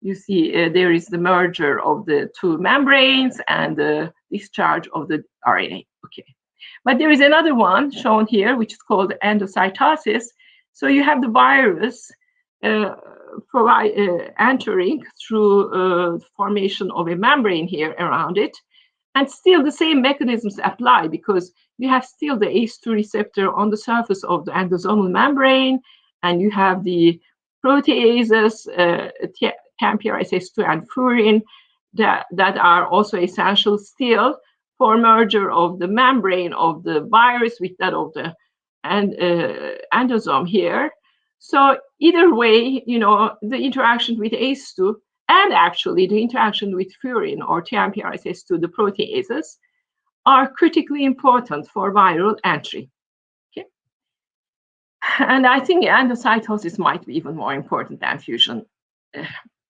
You see there is the merger of the two membranes and the discharge of the RNA. Okay, but there is another one shown here, which is called endocytosis. So you have the virus entering through formation of a membrane here around it. And still the same mechanisms apply, because you have still the ACE2 receptor on the surface of the endosomal membrane, and you have the proteases, TMPRSS2 and furin, that are also essential still for merger of the membrane of the virus with that of the endosome here. So either way, the interaction with ACE2 and actually the interaction with furin or TMPRSS2, the proteases, are critically important for viral entry. Okay, and I think endocytosis might be even more important than fusion.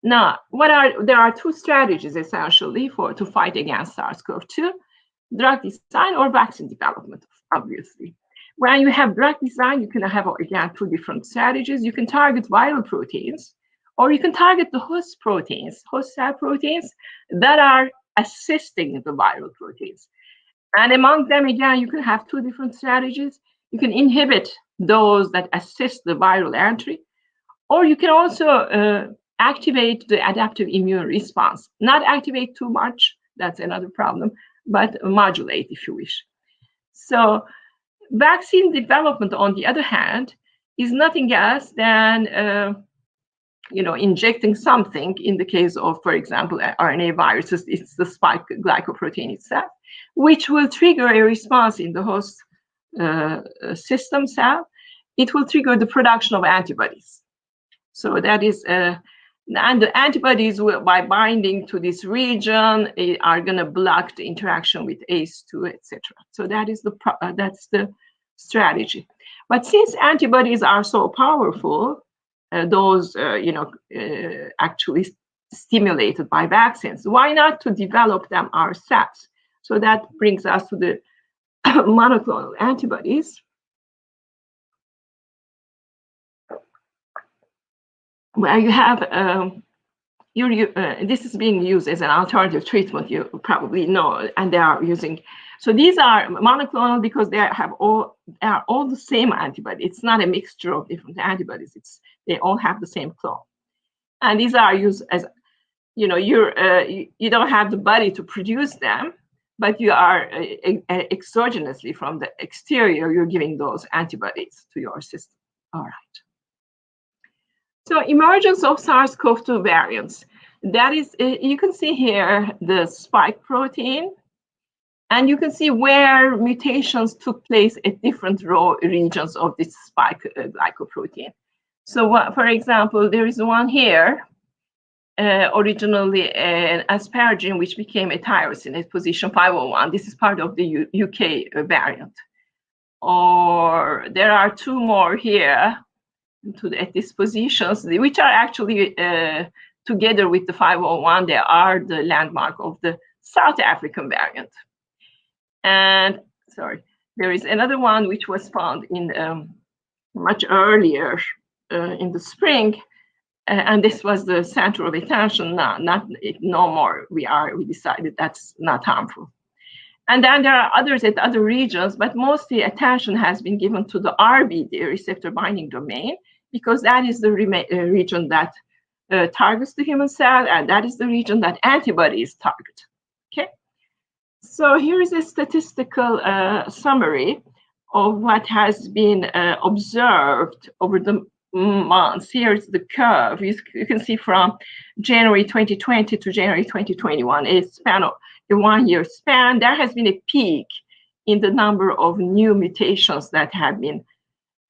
Now, there are two strategies essentially to fight against SARS-CoV-2: drug design or vaccine development, obviously. When you have drug design, you can have, again, two different strategies. You can target viral proteins, or you can target the host proteins, host cell proteins that are assisting the viral proteins. And among them, again, you can have two different strategies. You can inhibit those that assist the viral entry, or you can also activate the adaptive immune response. Not activate too much, that's another problem, but modulate if you wish. So vaccine development, on the other hand, is nothing else than injecting something. In the case of, for example, RNA viruses, it's the spike glycoprotein itself, which will trigger a response in the host system cell. It will trigger the production of antibodies. So that is And the antibodies, will, by binding to this region, are going to block the interaction with ACE2, etc. So that is that's the strategy. But since antibodies are so powerful, those actually stimulated by vaccines, why not to develop them ourselves? So that brings us to the monoclonal antibodies, where you have this is being used as an alternative treatment, you probably know, and they are using. So these are monoclonal because they are all the same antibody. It's not a mixture of different antibodies. They all have the same clone, and these are used as, you don't have the body to produce them, but you are exogenously from the exterior, you're giving those antibodies to your system. All right. So emergence of SARS-CoV-2 variants. That is, you can see here the spike protein, and you can see where mutations took place at different regions of this spike glycoprotein. So for example, there is one here, originally an asparagine, which became a tyrosine at position 501. This is part of the UK variant. Or there are two more here at these positions, which are actually together with the 501, they are the landmark of the South African variant. And sorry, there is another one which was found in much earlier in the spring, and this was the center of attention. No more. We decided that's not harmful. And then there are others at other regions, but mostly attention has been given to the RBD, receptor binding domain, because that is the region that targets the human cell, and that is the region that antibodies target. Okay. So here is a statistical summary of what has been observed over the months. Here's the curve. You can see from January 2020 to January 2021, a span of a 1 year span. There has been a peak in the number of new mutations that have been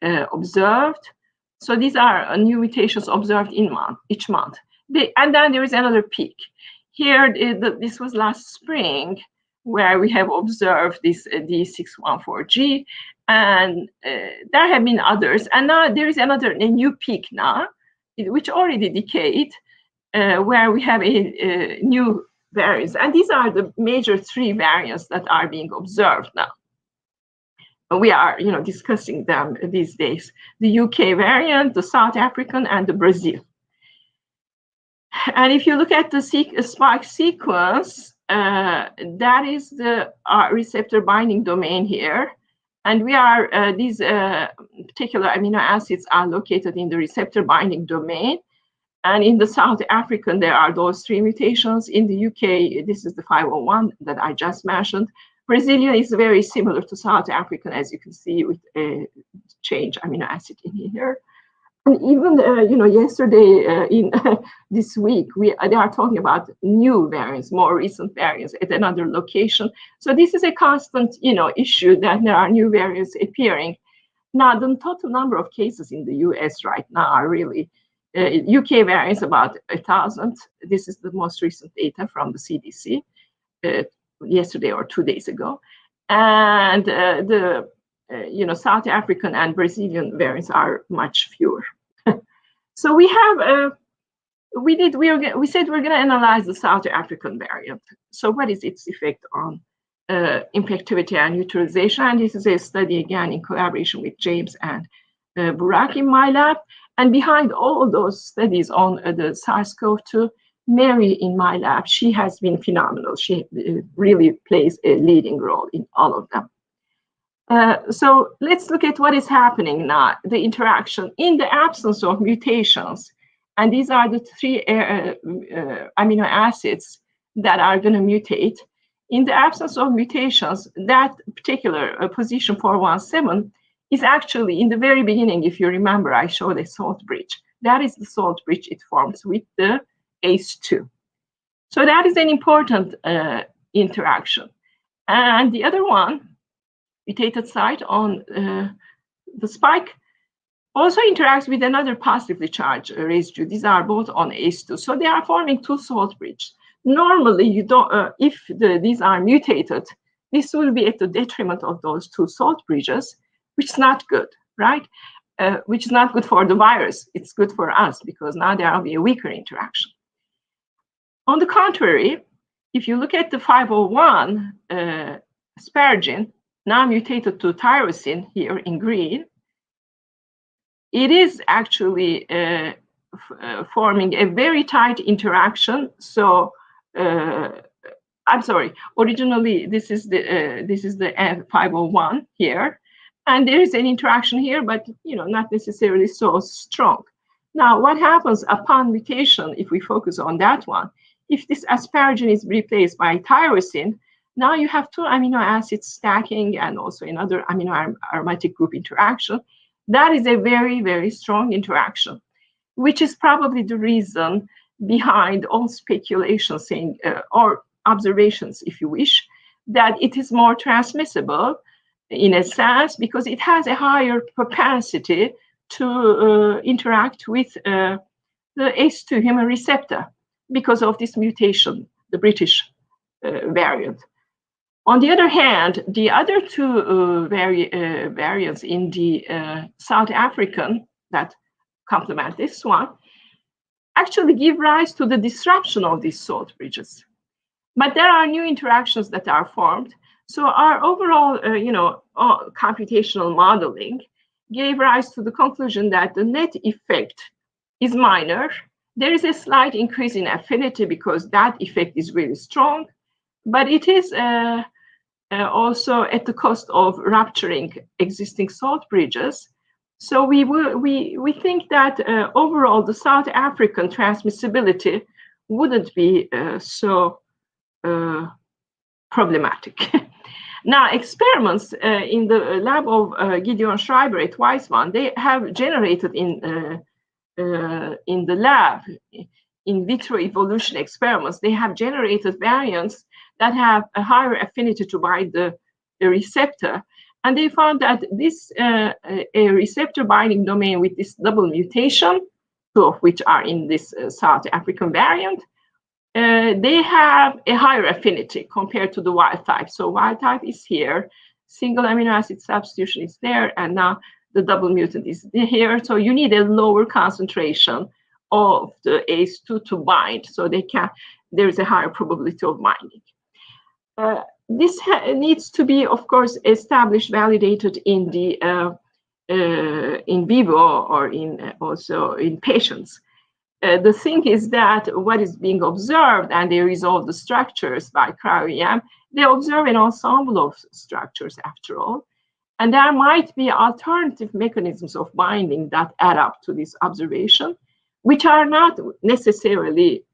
observed. So these are new mutations observed each month. And then there is another peak. Here, this was last spring, where we have observed this D614G, and there have been others. And now there is a new peak now, which already decayed, where we have a new variants. And these are the major three variants that are being observed now. We are, discussing them these days: the UK variant, the South African, and the Brazil. And if you look at the spike sequence, that is the receptor binding domain here. And we are, these particular amino acids are located in the receptor binding domain. And in the South African, there are those three mutations. In the UK, this is the 501 that I just mentioned. Brazilian is very similar to South African, as you can see, with a change amino acid in here. And even, yesterday, in this week, they are talking about new variants, more recent variants at another location. So this is a constant, issue that there are new variants appearing. Now, the total number of cases in the US right now are really, UK variants about 1,000. This is the most recent data from the CDC. Yesterday or 2 days ago, and the South African and Brazilian variants are much fewer. So we have we said we're going to analyze the South African variant. So what is its effect on infectivity and neutralization? And this is a study again in collaboration with James and Burak in my lab. And behind all those studies on the SARS-CoV-2, Mary in my lab, she has been phenomenal. She really plays a leading role in all of them. So let's look at what is happening now, the interaction in the absence of mutations. And these are the three amino acids that are going to mutate. In the absence of mutations, that particular position 417 is actually in the very beginning. If you remember, I showed a salt bridge. That is the salt bridge it forms with the ACE2. So that is an important interaction. And the other one, mutated site on the spike, also interacts with another positively charged residue. These are both on ACE2. So they are forming two salt bridges. Normally, you don't, if these are mutated, this will be at the detriment of those two salt bridges, which is not good, right? Which is not good for the virus. It's good for us because now there will be a weaker interaction. On the contrary, if you look at the 501 asparagine, now mutated to tyrosine here in green, it is actually forming a very tight interaction. So I'm sorry. Originally, this is the 501 here, and there is an interaction here, but not necessarily so strong. Now, what happens upon mutation? If we focus on that one, if this asparagine is replaced by tyrosine, now you have two amino acids stacking and also another amino aromatic group interaction. That is a very, very strong interaction, which is probably the reason behind all speculation saying, or observations, if you wish, that it is more transmissible in a sense because it has a higher propensity to interact with the ACE2 human receptor because of this mutation, the British variant. On the other hand, the other two variants in the South African that complement this one actually give rise to the disruption of these salt bridges. But there are new interactions that are formed. So our overall, computational modeling gave rise to the conclusion that the net effect is minor. There is a slight increase in affinity because that effect is really strong, but it is also at the cost of rupturing existing salt bridges. So we think that overall the South African transmissibility wouldn't be so problematic. Now, experiments in the lab of Gideon Schreiber at Weizmann, they have generated in the lab, in vitro evolution experiments, they have generated variants that have a higher affinity to bind the receptor. And they found that this a receptor binding domain with this double mutation, two of which are in this South African variant, they have a higher affinity compared to the wild type. So wild type is here, single amino acid substitution is there, and now the double mutant is here. So you need a lower concentration of the ACE2 to bind, so there is a higher probability of binding. This needs to be, of course, established, validated in the in vivo or also in patients. The thing is that what is being observed, and they resolve the structures by cryo-EM, they observe an ensemble of structures after all, and there might be alternative mechanisms of binding that add up to this observation, which are not necessarily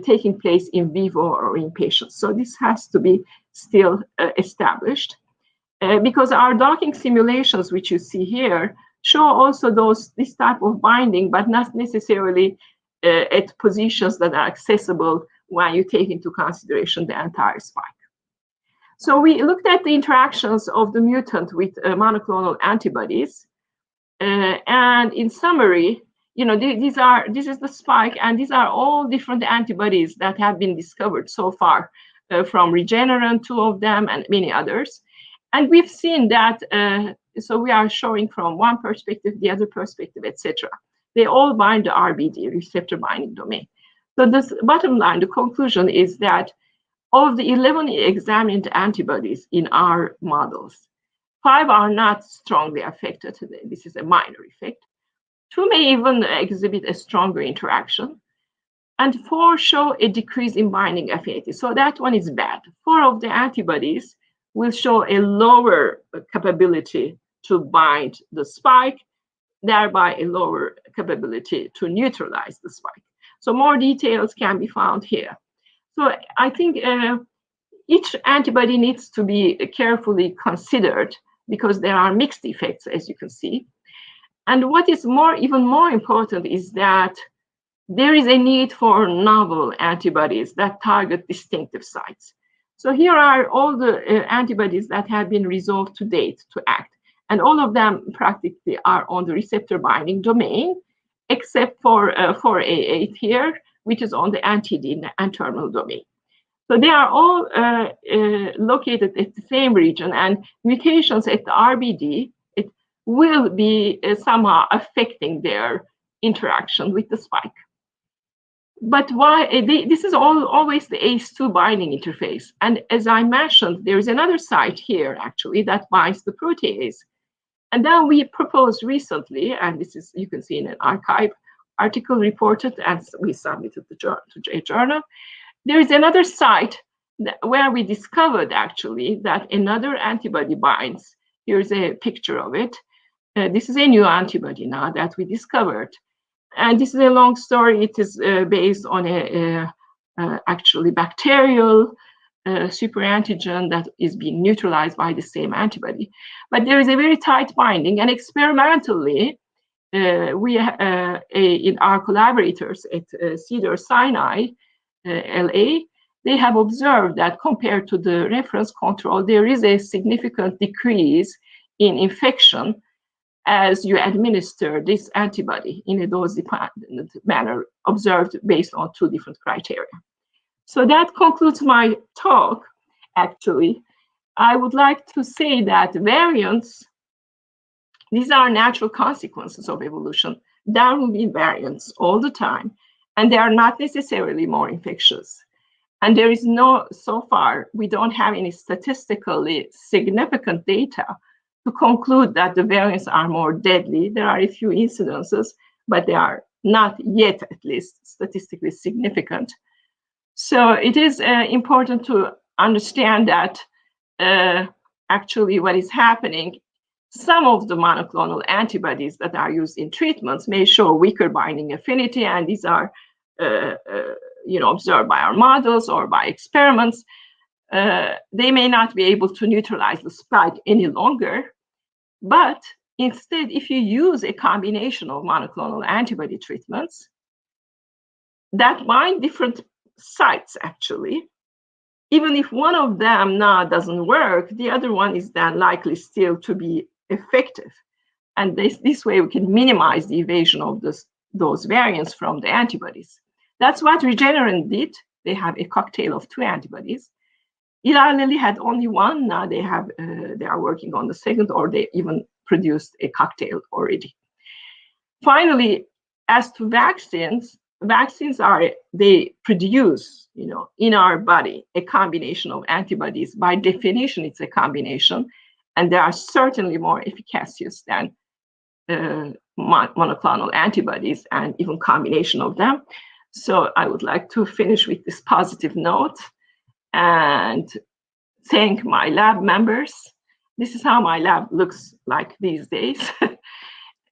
taking place in vivo or in patients. So this has to be still established because our docking simulations, which you see here, show also this type of binding, but not necessarily at positions that are accessible when you take into consideration the entire spike. So we looked at the interactions of the mutant with monoclonal antibodies, and in summary, this is the spike, and these are all different antibodies that have been discovered so far, from Regeneron, 2 of them, and many others. And we've seen that, so we are showing from one perspective, the other perspective, etc. They all bind the RBD, receptor binding domain. So this bottom line, the conclusion is that of the 11 examined antibodies in our models, 5 are not strongly affected. This is a minor effect. 2 may even exhibit a stronger interaction, and 4 show a decrease in binding affinity. So that one is bad. 4 of the antibodies will show a lower capability to bind the spike, thereby a lower capability to neutralize the spike. So more details can be found here. So I think each antibody needs to be carefully considered because there are mixed effects, as you can see. And what is even more important is that there is a need for novel antibodies that target distinctive sites. So here are all the antibodies that have been resolved to date to act. and all of them practically are on the receptor binding domain, except for 4A8 here, which is on the NTD, N-terminal domain. So they are all located at the same region, and mutations at the RBD, it will be somehow affecting their interaction with the spike. But why this is always the ACE2 binding interface. And as I mentioned, there is another site here actually that binds the protease. And then we proposed recently, and this is, you can see in an archive article reported, and we submitted to a journal. There is another site where we discovered actually that another antibody binds. Here's a picture of it. This is a new antibody now that we discovered. And this is a long story. It is based on a actually bacterial superantigen that is being neutralized by the same antibody. But there is a very tight binding, and experimentally, in our collaborators at Cedars-Sinai, LA, they have observed that compared to the reference control, there is a significant decrease in infection as you administer this antibody in a dose-dependent manner, observed based on 2 different criteria. So that concludes my talk, actually. I would like to say that variants, these are natural consequences of evolution. There will be variants all the time, and they are not necessarily more infectious. And there is so far, we don't have any statistically significant data to conclude that the variants are more deadly. There are a few incidences, but they are not yet, at least, statistically significant. So it is important to understand that actually what is happening, some of the monoclonal antibodies that are used in treatments may show weaker binding affinity, and these are observed by our models or by experiments. They may not be able to neutralize the spike any longer, but instead, if you use a combination of monoclonal antibody treatments that bind different sites, actually, even if one of them now doesn't work, the other one is then likely still to be effective. And this way, we can minimize the evasion of those variants from the antibodies. That's what Regeneron did. They have a cocktail of 2 antibodies. Eli Lilly had only 1. Now they are working on the second, or they even produced a cocktail already. Finally, as to vaccines they produce, in our body, a combination of antibodies. By definition, it's a combination, and they are certainly more efficacious than monoclonal antibodies and even combination of them. So I would like to finish with this positive note and thank my lab members. This is how my lab looks like these days.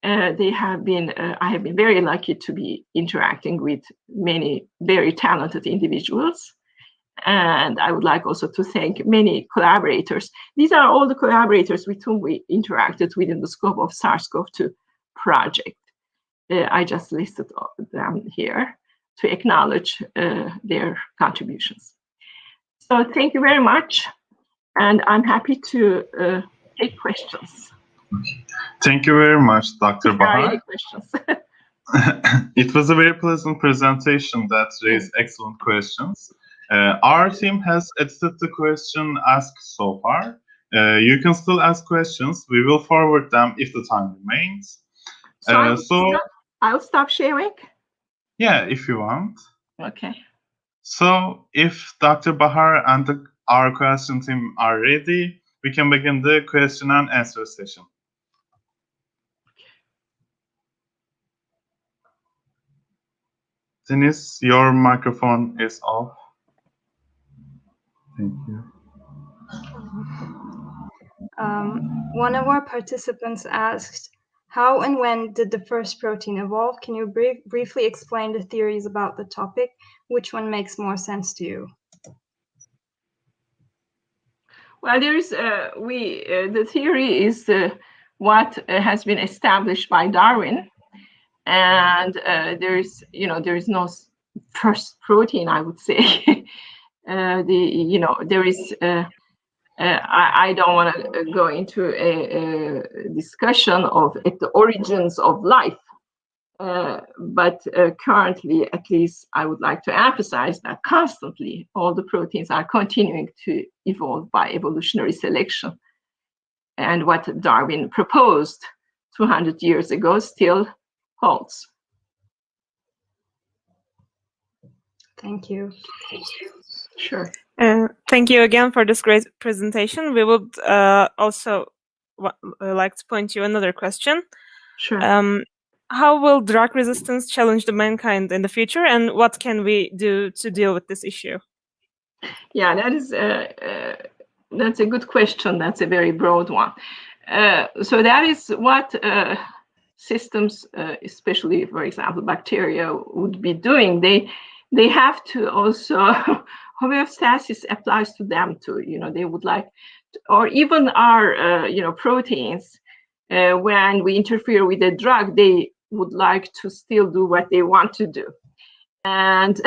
I have been very lucky to be interacting with many very talented individuals. And I would like also to thank many collaborators. These are all the collaborators with whom we interacted within the scope of SARS-CoV-2 project. I just listed them here to acknowledge their contributions. So thank you very much. And I'm happy to take questions. Thank you very much, Dr. Bahar. Any questions? It was a very pleasant presentation that raised excellent questions. Our team has edited the question asked so far. You can still ask questions. We will forward them if the time remains. I'll stop sharing. Yeah, if you want. Okay. So if Dr. Bahar and our question team are ready, we can begin the question and answer session. Denise, your microphone is off. Thank you. One of our participants asked, how and when did the first protein evolve? Can you briefly explain the theories about the topic? Which one makes more sense to you? Well, there is the theory is what has been established by Darwin, and there is no first protein, I would say. There is I don't want to go into a discussion of the origins of life. But currently, at least, I would like to emphasize that constantly all the proteins are continuing to evolve by evolutionary selection. And what Darwin proposed 200 years ago still holds. Thank you. Sure. Thank you again for this great presentation. We would also like to point you another question. Sure. How will drug resistance challenge the mankind in the future, and what can we do to deal with this issue? Yeah, that's a good question. That's a very broad one. So that is what systems, especially, for example, bacteria, would be doing. They have to also homeostasis applies to them too. They would like, or even our proteins. When we interfere with a drug, they would like to still do what they want to do, and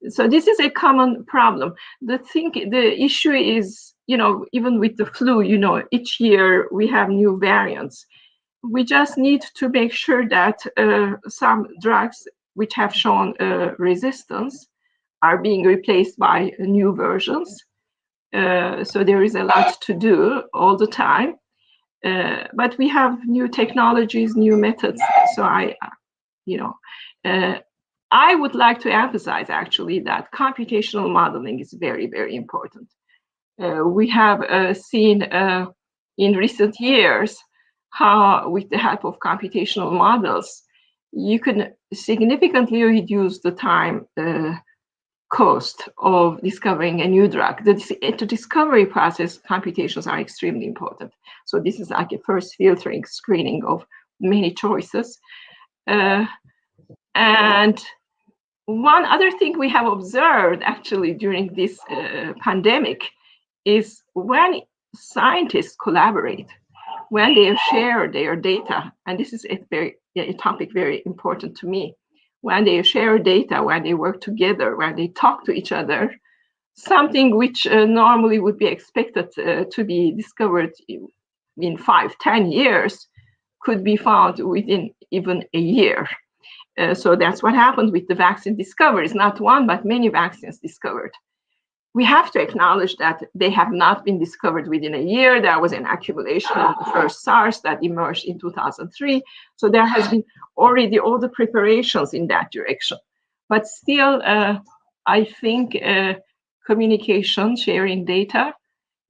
so this is a common problem. The issue is, even with the flu, each year we have new variants. We just need to make sure that some drugs which have shown resistance are being replaced by new versions. So there is a lot to do all the time. But we have new technologies, new methods. So I would like to emphasize actually that computational modeling is very, very important. We have seen in recent years how, with the help of computational models, you can significantly reduce the time cost of discovering a new drug. The discovery process, computations are extremely important. So this is like a first filtering, screening of many choices. And one other thing we have observed actually during this pandemic is when scientists collaborate, when they share their data, and this is a topic very important to me, when they share data, when they work together, when they talk to each other, something which normally would be expected to be discovered in 5-10 years could be found within even a year. So that's what happened with the vaccine discoveries, not one, but many vaccines discovered. We have to acknowledge that they have not been discovered within a year. There was an accumulation of the first SARS that emerged in 2003. So there has been already all the preparations in that direction. But still, I think communication, sharing data,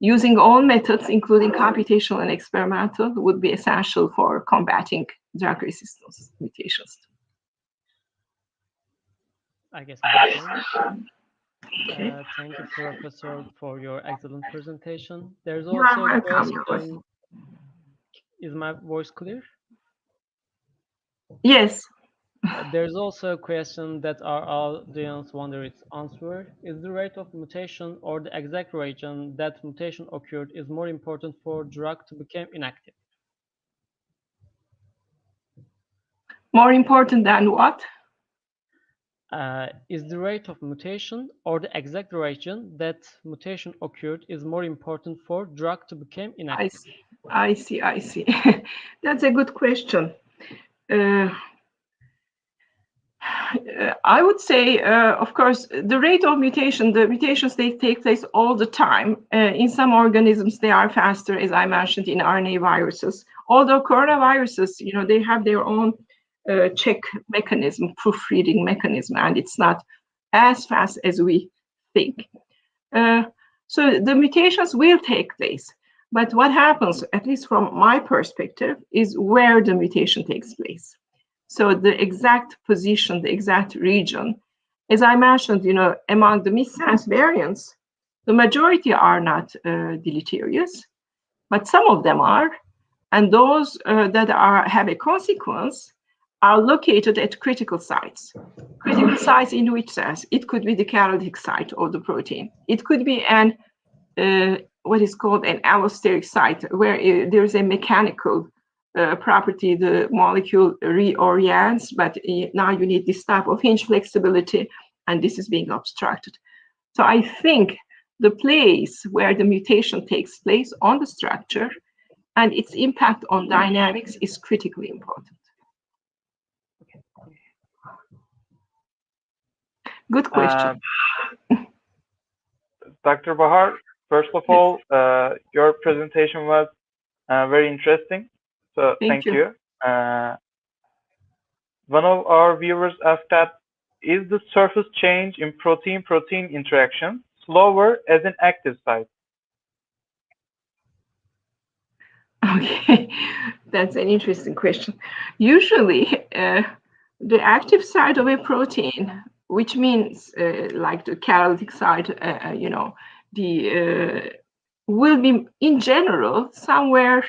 using all methods, including computational and experimental, would be essential for combating drug resistance mutations. I guess Okay. thank you, Professor, for your excellent presentation. There's You are also a welcome. question. Is my voice clear? Yes. There's also a question that our audience wonder its answer. Is the rate of mutation or the exact region that mutation occurred is more important for drug to become inactive? More important than what? Is the rate of mutation or the exact region that mutation occurred is more important for drug to become inactive? I see. That's a good question. I would say, of course, the rate of mutation, the mutations, they take place all the time. In some organisms, they are faster, as I mentioned, in RNA viruses. Although coronaviruses, they have their own check mechanism, proofreading mechanism, and it's not as fast as we think. So the mutations will take place. But what happens, at least from my perspective, is where the mutation takes place. So the exact position, the exact region, as I mentioned, among the missense variants, the majority are not deleterious, but some of them are. And those that have a consequence are located at critical sites. Critical sites in which sense? It could be the catalytic site of the protein. It could be an what is called an allosteric site, where there is a mechanical property, the molecule reorients, but now you need this type of hinge flexibility, and this is being obstructed. So I think the place where the mutation takes place on the structure and its impact on dynamics is critically important. Good question. Dr. Bahar, first of all, your presentation was very interesting. So thank you. One of our viewers asked that, is the surface change in protein-protein interaction slower as an active site? Okay, that's an interesting question. Usually, the active site of a protein, which means like the catalytic site, will be in general somewhere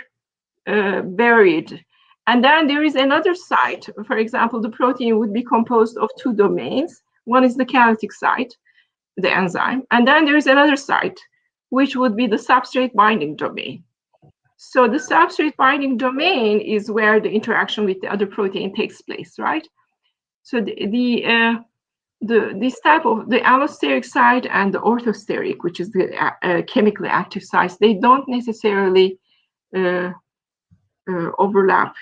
buried. And then there is another site. For example, the protein would be composed of two domains. One is the catalytic site, the enzyme, and then there is another site, which would be the substrate binding domain. So the substrate binding domain is where the interaction with the other protein takes place, right? So this type of the allosteric site and the orthosteric, which is the chemically active sites, they don't necessarily overlap,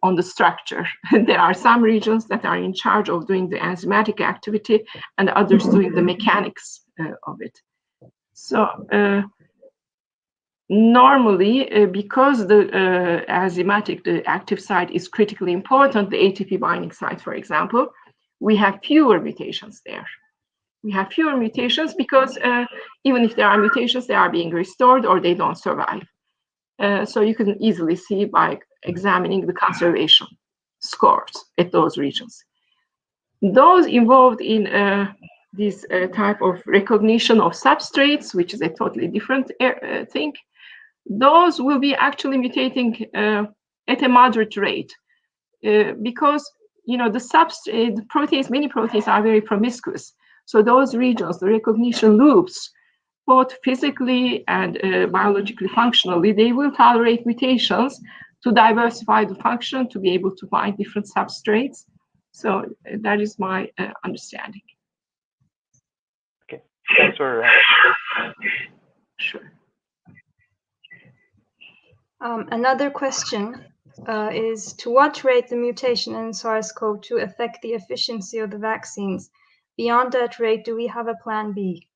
on the structure. There are some regions that are in charge of doing the enzymatic activity and others doing the mechanics of it. So normally, because the enzymatic, the active site is critically important, the ATP binding site, for example, we have fewer mutations there. We have fewer mutations because even if there are mutations, they are being restored or they don't survive. So you can easily see by examining the conservation scores at those regions. Those involved in this type of recognition of substrates, which is a totally different thing, those will be actually mutating at a moderate rate because the proteins, many proteins are very promiscuous. So those regions, the recognition loops, both physically and biologically functionally, they will tolerate mutations to diversify the function, to be able to find different substrates. So that is my understanding. Okay, thanks for that. Sure. Another question is, to what rate the mutation in SARS-CoV-2 affect the efficiency of the vaccines? Beyond that rate, do we have a plan B?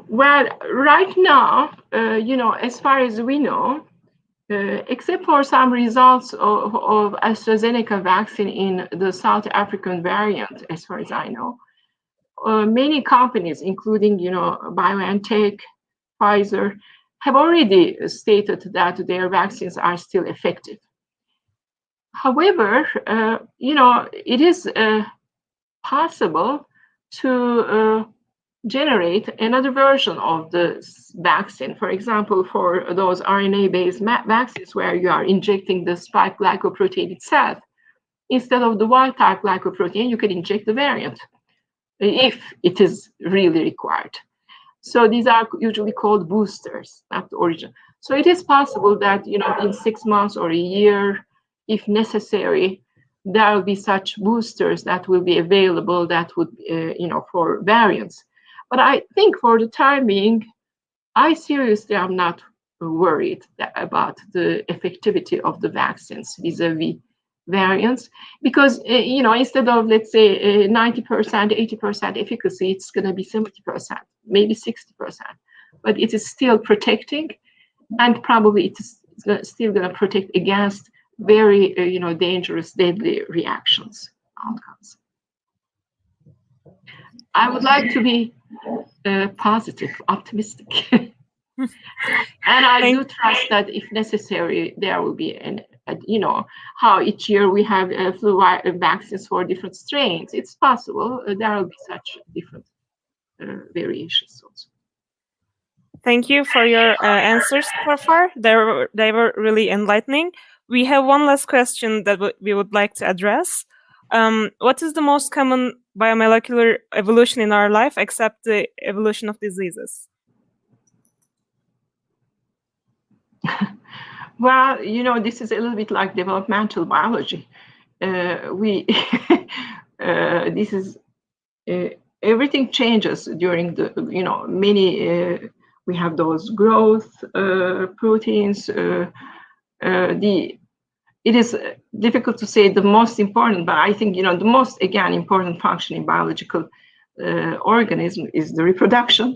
Well, right now, as far as we know, except for some results of AstraZeneca vaccine in the South African variant, as far as I know, many companies, including, BioNTech, Pfizer, have already stated that their vaccines are still effective. However, it is possible to generate another version of the vaccine. For example, for those RNA-based vaccines where you are injecting the spike glycoprotein itself, instead of the wild-type glycoprotein, you can inject the variant if it is really required. So these are usually called boosters, not the origin. So it is possible that, in 6 months or a year, if necessary, there will be such boosters that will be available that would, for variants. But I think for the time being, I seriously am not worried about the effectivity of the vaccines vis-a-vis variants, because, instead of, let's say, 90%, 80% efficacy, it's going to be 70%, maybe 60%. But it is still protecting, and probably it is still going to protect against very, dangerous, deadly reactions, outcomes. I would like to be positive, optimistic. And I do trust that if necessary, there will be how each year we have flu vaccines for different strains. It's possible there will be such different variations also. Thank you for your answers so far. They were really enlightening. We have one last question that we would like to address. What is the most common biomolecular evolution in our life except the evolution of diseases? Well, this is a little bit like developmental biology. we this is everything changes during the many we have those growth proteins. It is difficult to say the most important, but I think the most important function in biological organism is the reproduction,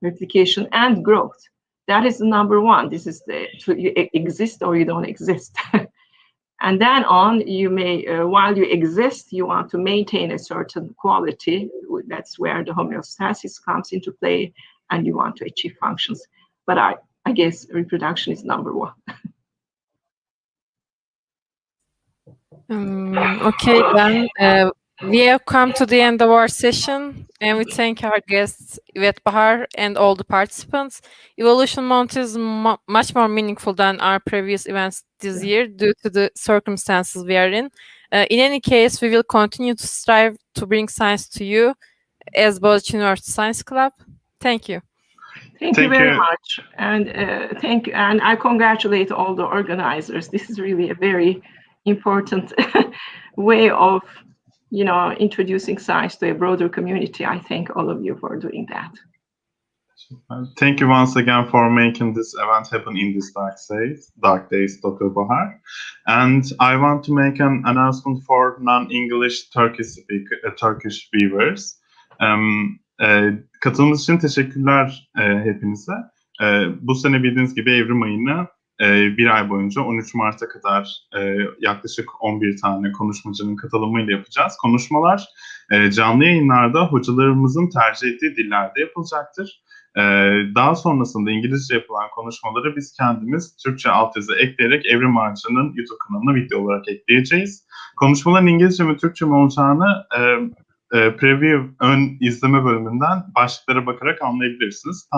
replication, and growth. That is the number one. This is to exist or you don't exist. And then on, you may, while you exist, you want to maintain a certain quality. That's where the homeostasis comes into play, and you want to achieve functions. But I guess reproduction is number one. Okay, then we have come to the end of our session, and we thank our guests, İvet, Bahar, and all the participants. Evolution Month is much more meaningful than our previous events this year due to the circumstances we are in. In any case, we will continue to strive to bring science to you as Bogazici University Science Club. Thank you. Thank you very much, and thank you, and I congratulate all the organizers. This is really a very important way of introducing science to a broader community. I thank all of you for doing that. Thank you once again for making this event happen in these dark days, Dr. Bahar. And I want to make an announcement for non-English Turkish viewers. Katılımınız için teşekkürler hepinize. Bu sene bildiğiniz gibi Evrim Ayı'nı bir ay boyunca 13 Mart'a kadar yaklaşık 11 tane konuşmacının katılımıyla yapacağız. Konuşmalar canlı yayınlarda hocalarımızın tercih ettiği dillerde yapılacaktır. Daha sonrasında İngilizce yapılan konuşmaları biz kendimiz Türkçe altyazı ekleyerek Evrim Ağacı'nın YouTube kanalına video olarak ekleyeceğiz. Konuşmaların İngilizce mi Türkçe mi olacağını preview ön izleme bölümünden başlıklara bakarak anlayabilirsiniz.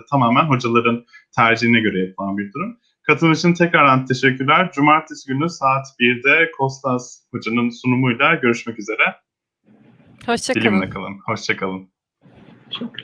Tamamen hocaların tercihine göre yapılan bir durum. Katılım için tekrardan teşekkürler. Cumartesi günü saat 1'de Kostas Hoca'nın sunumuyla görüşmek üzere. Hoşça kalın. Bilimle kalın. Hoşça kalın. Çok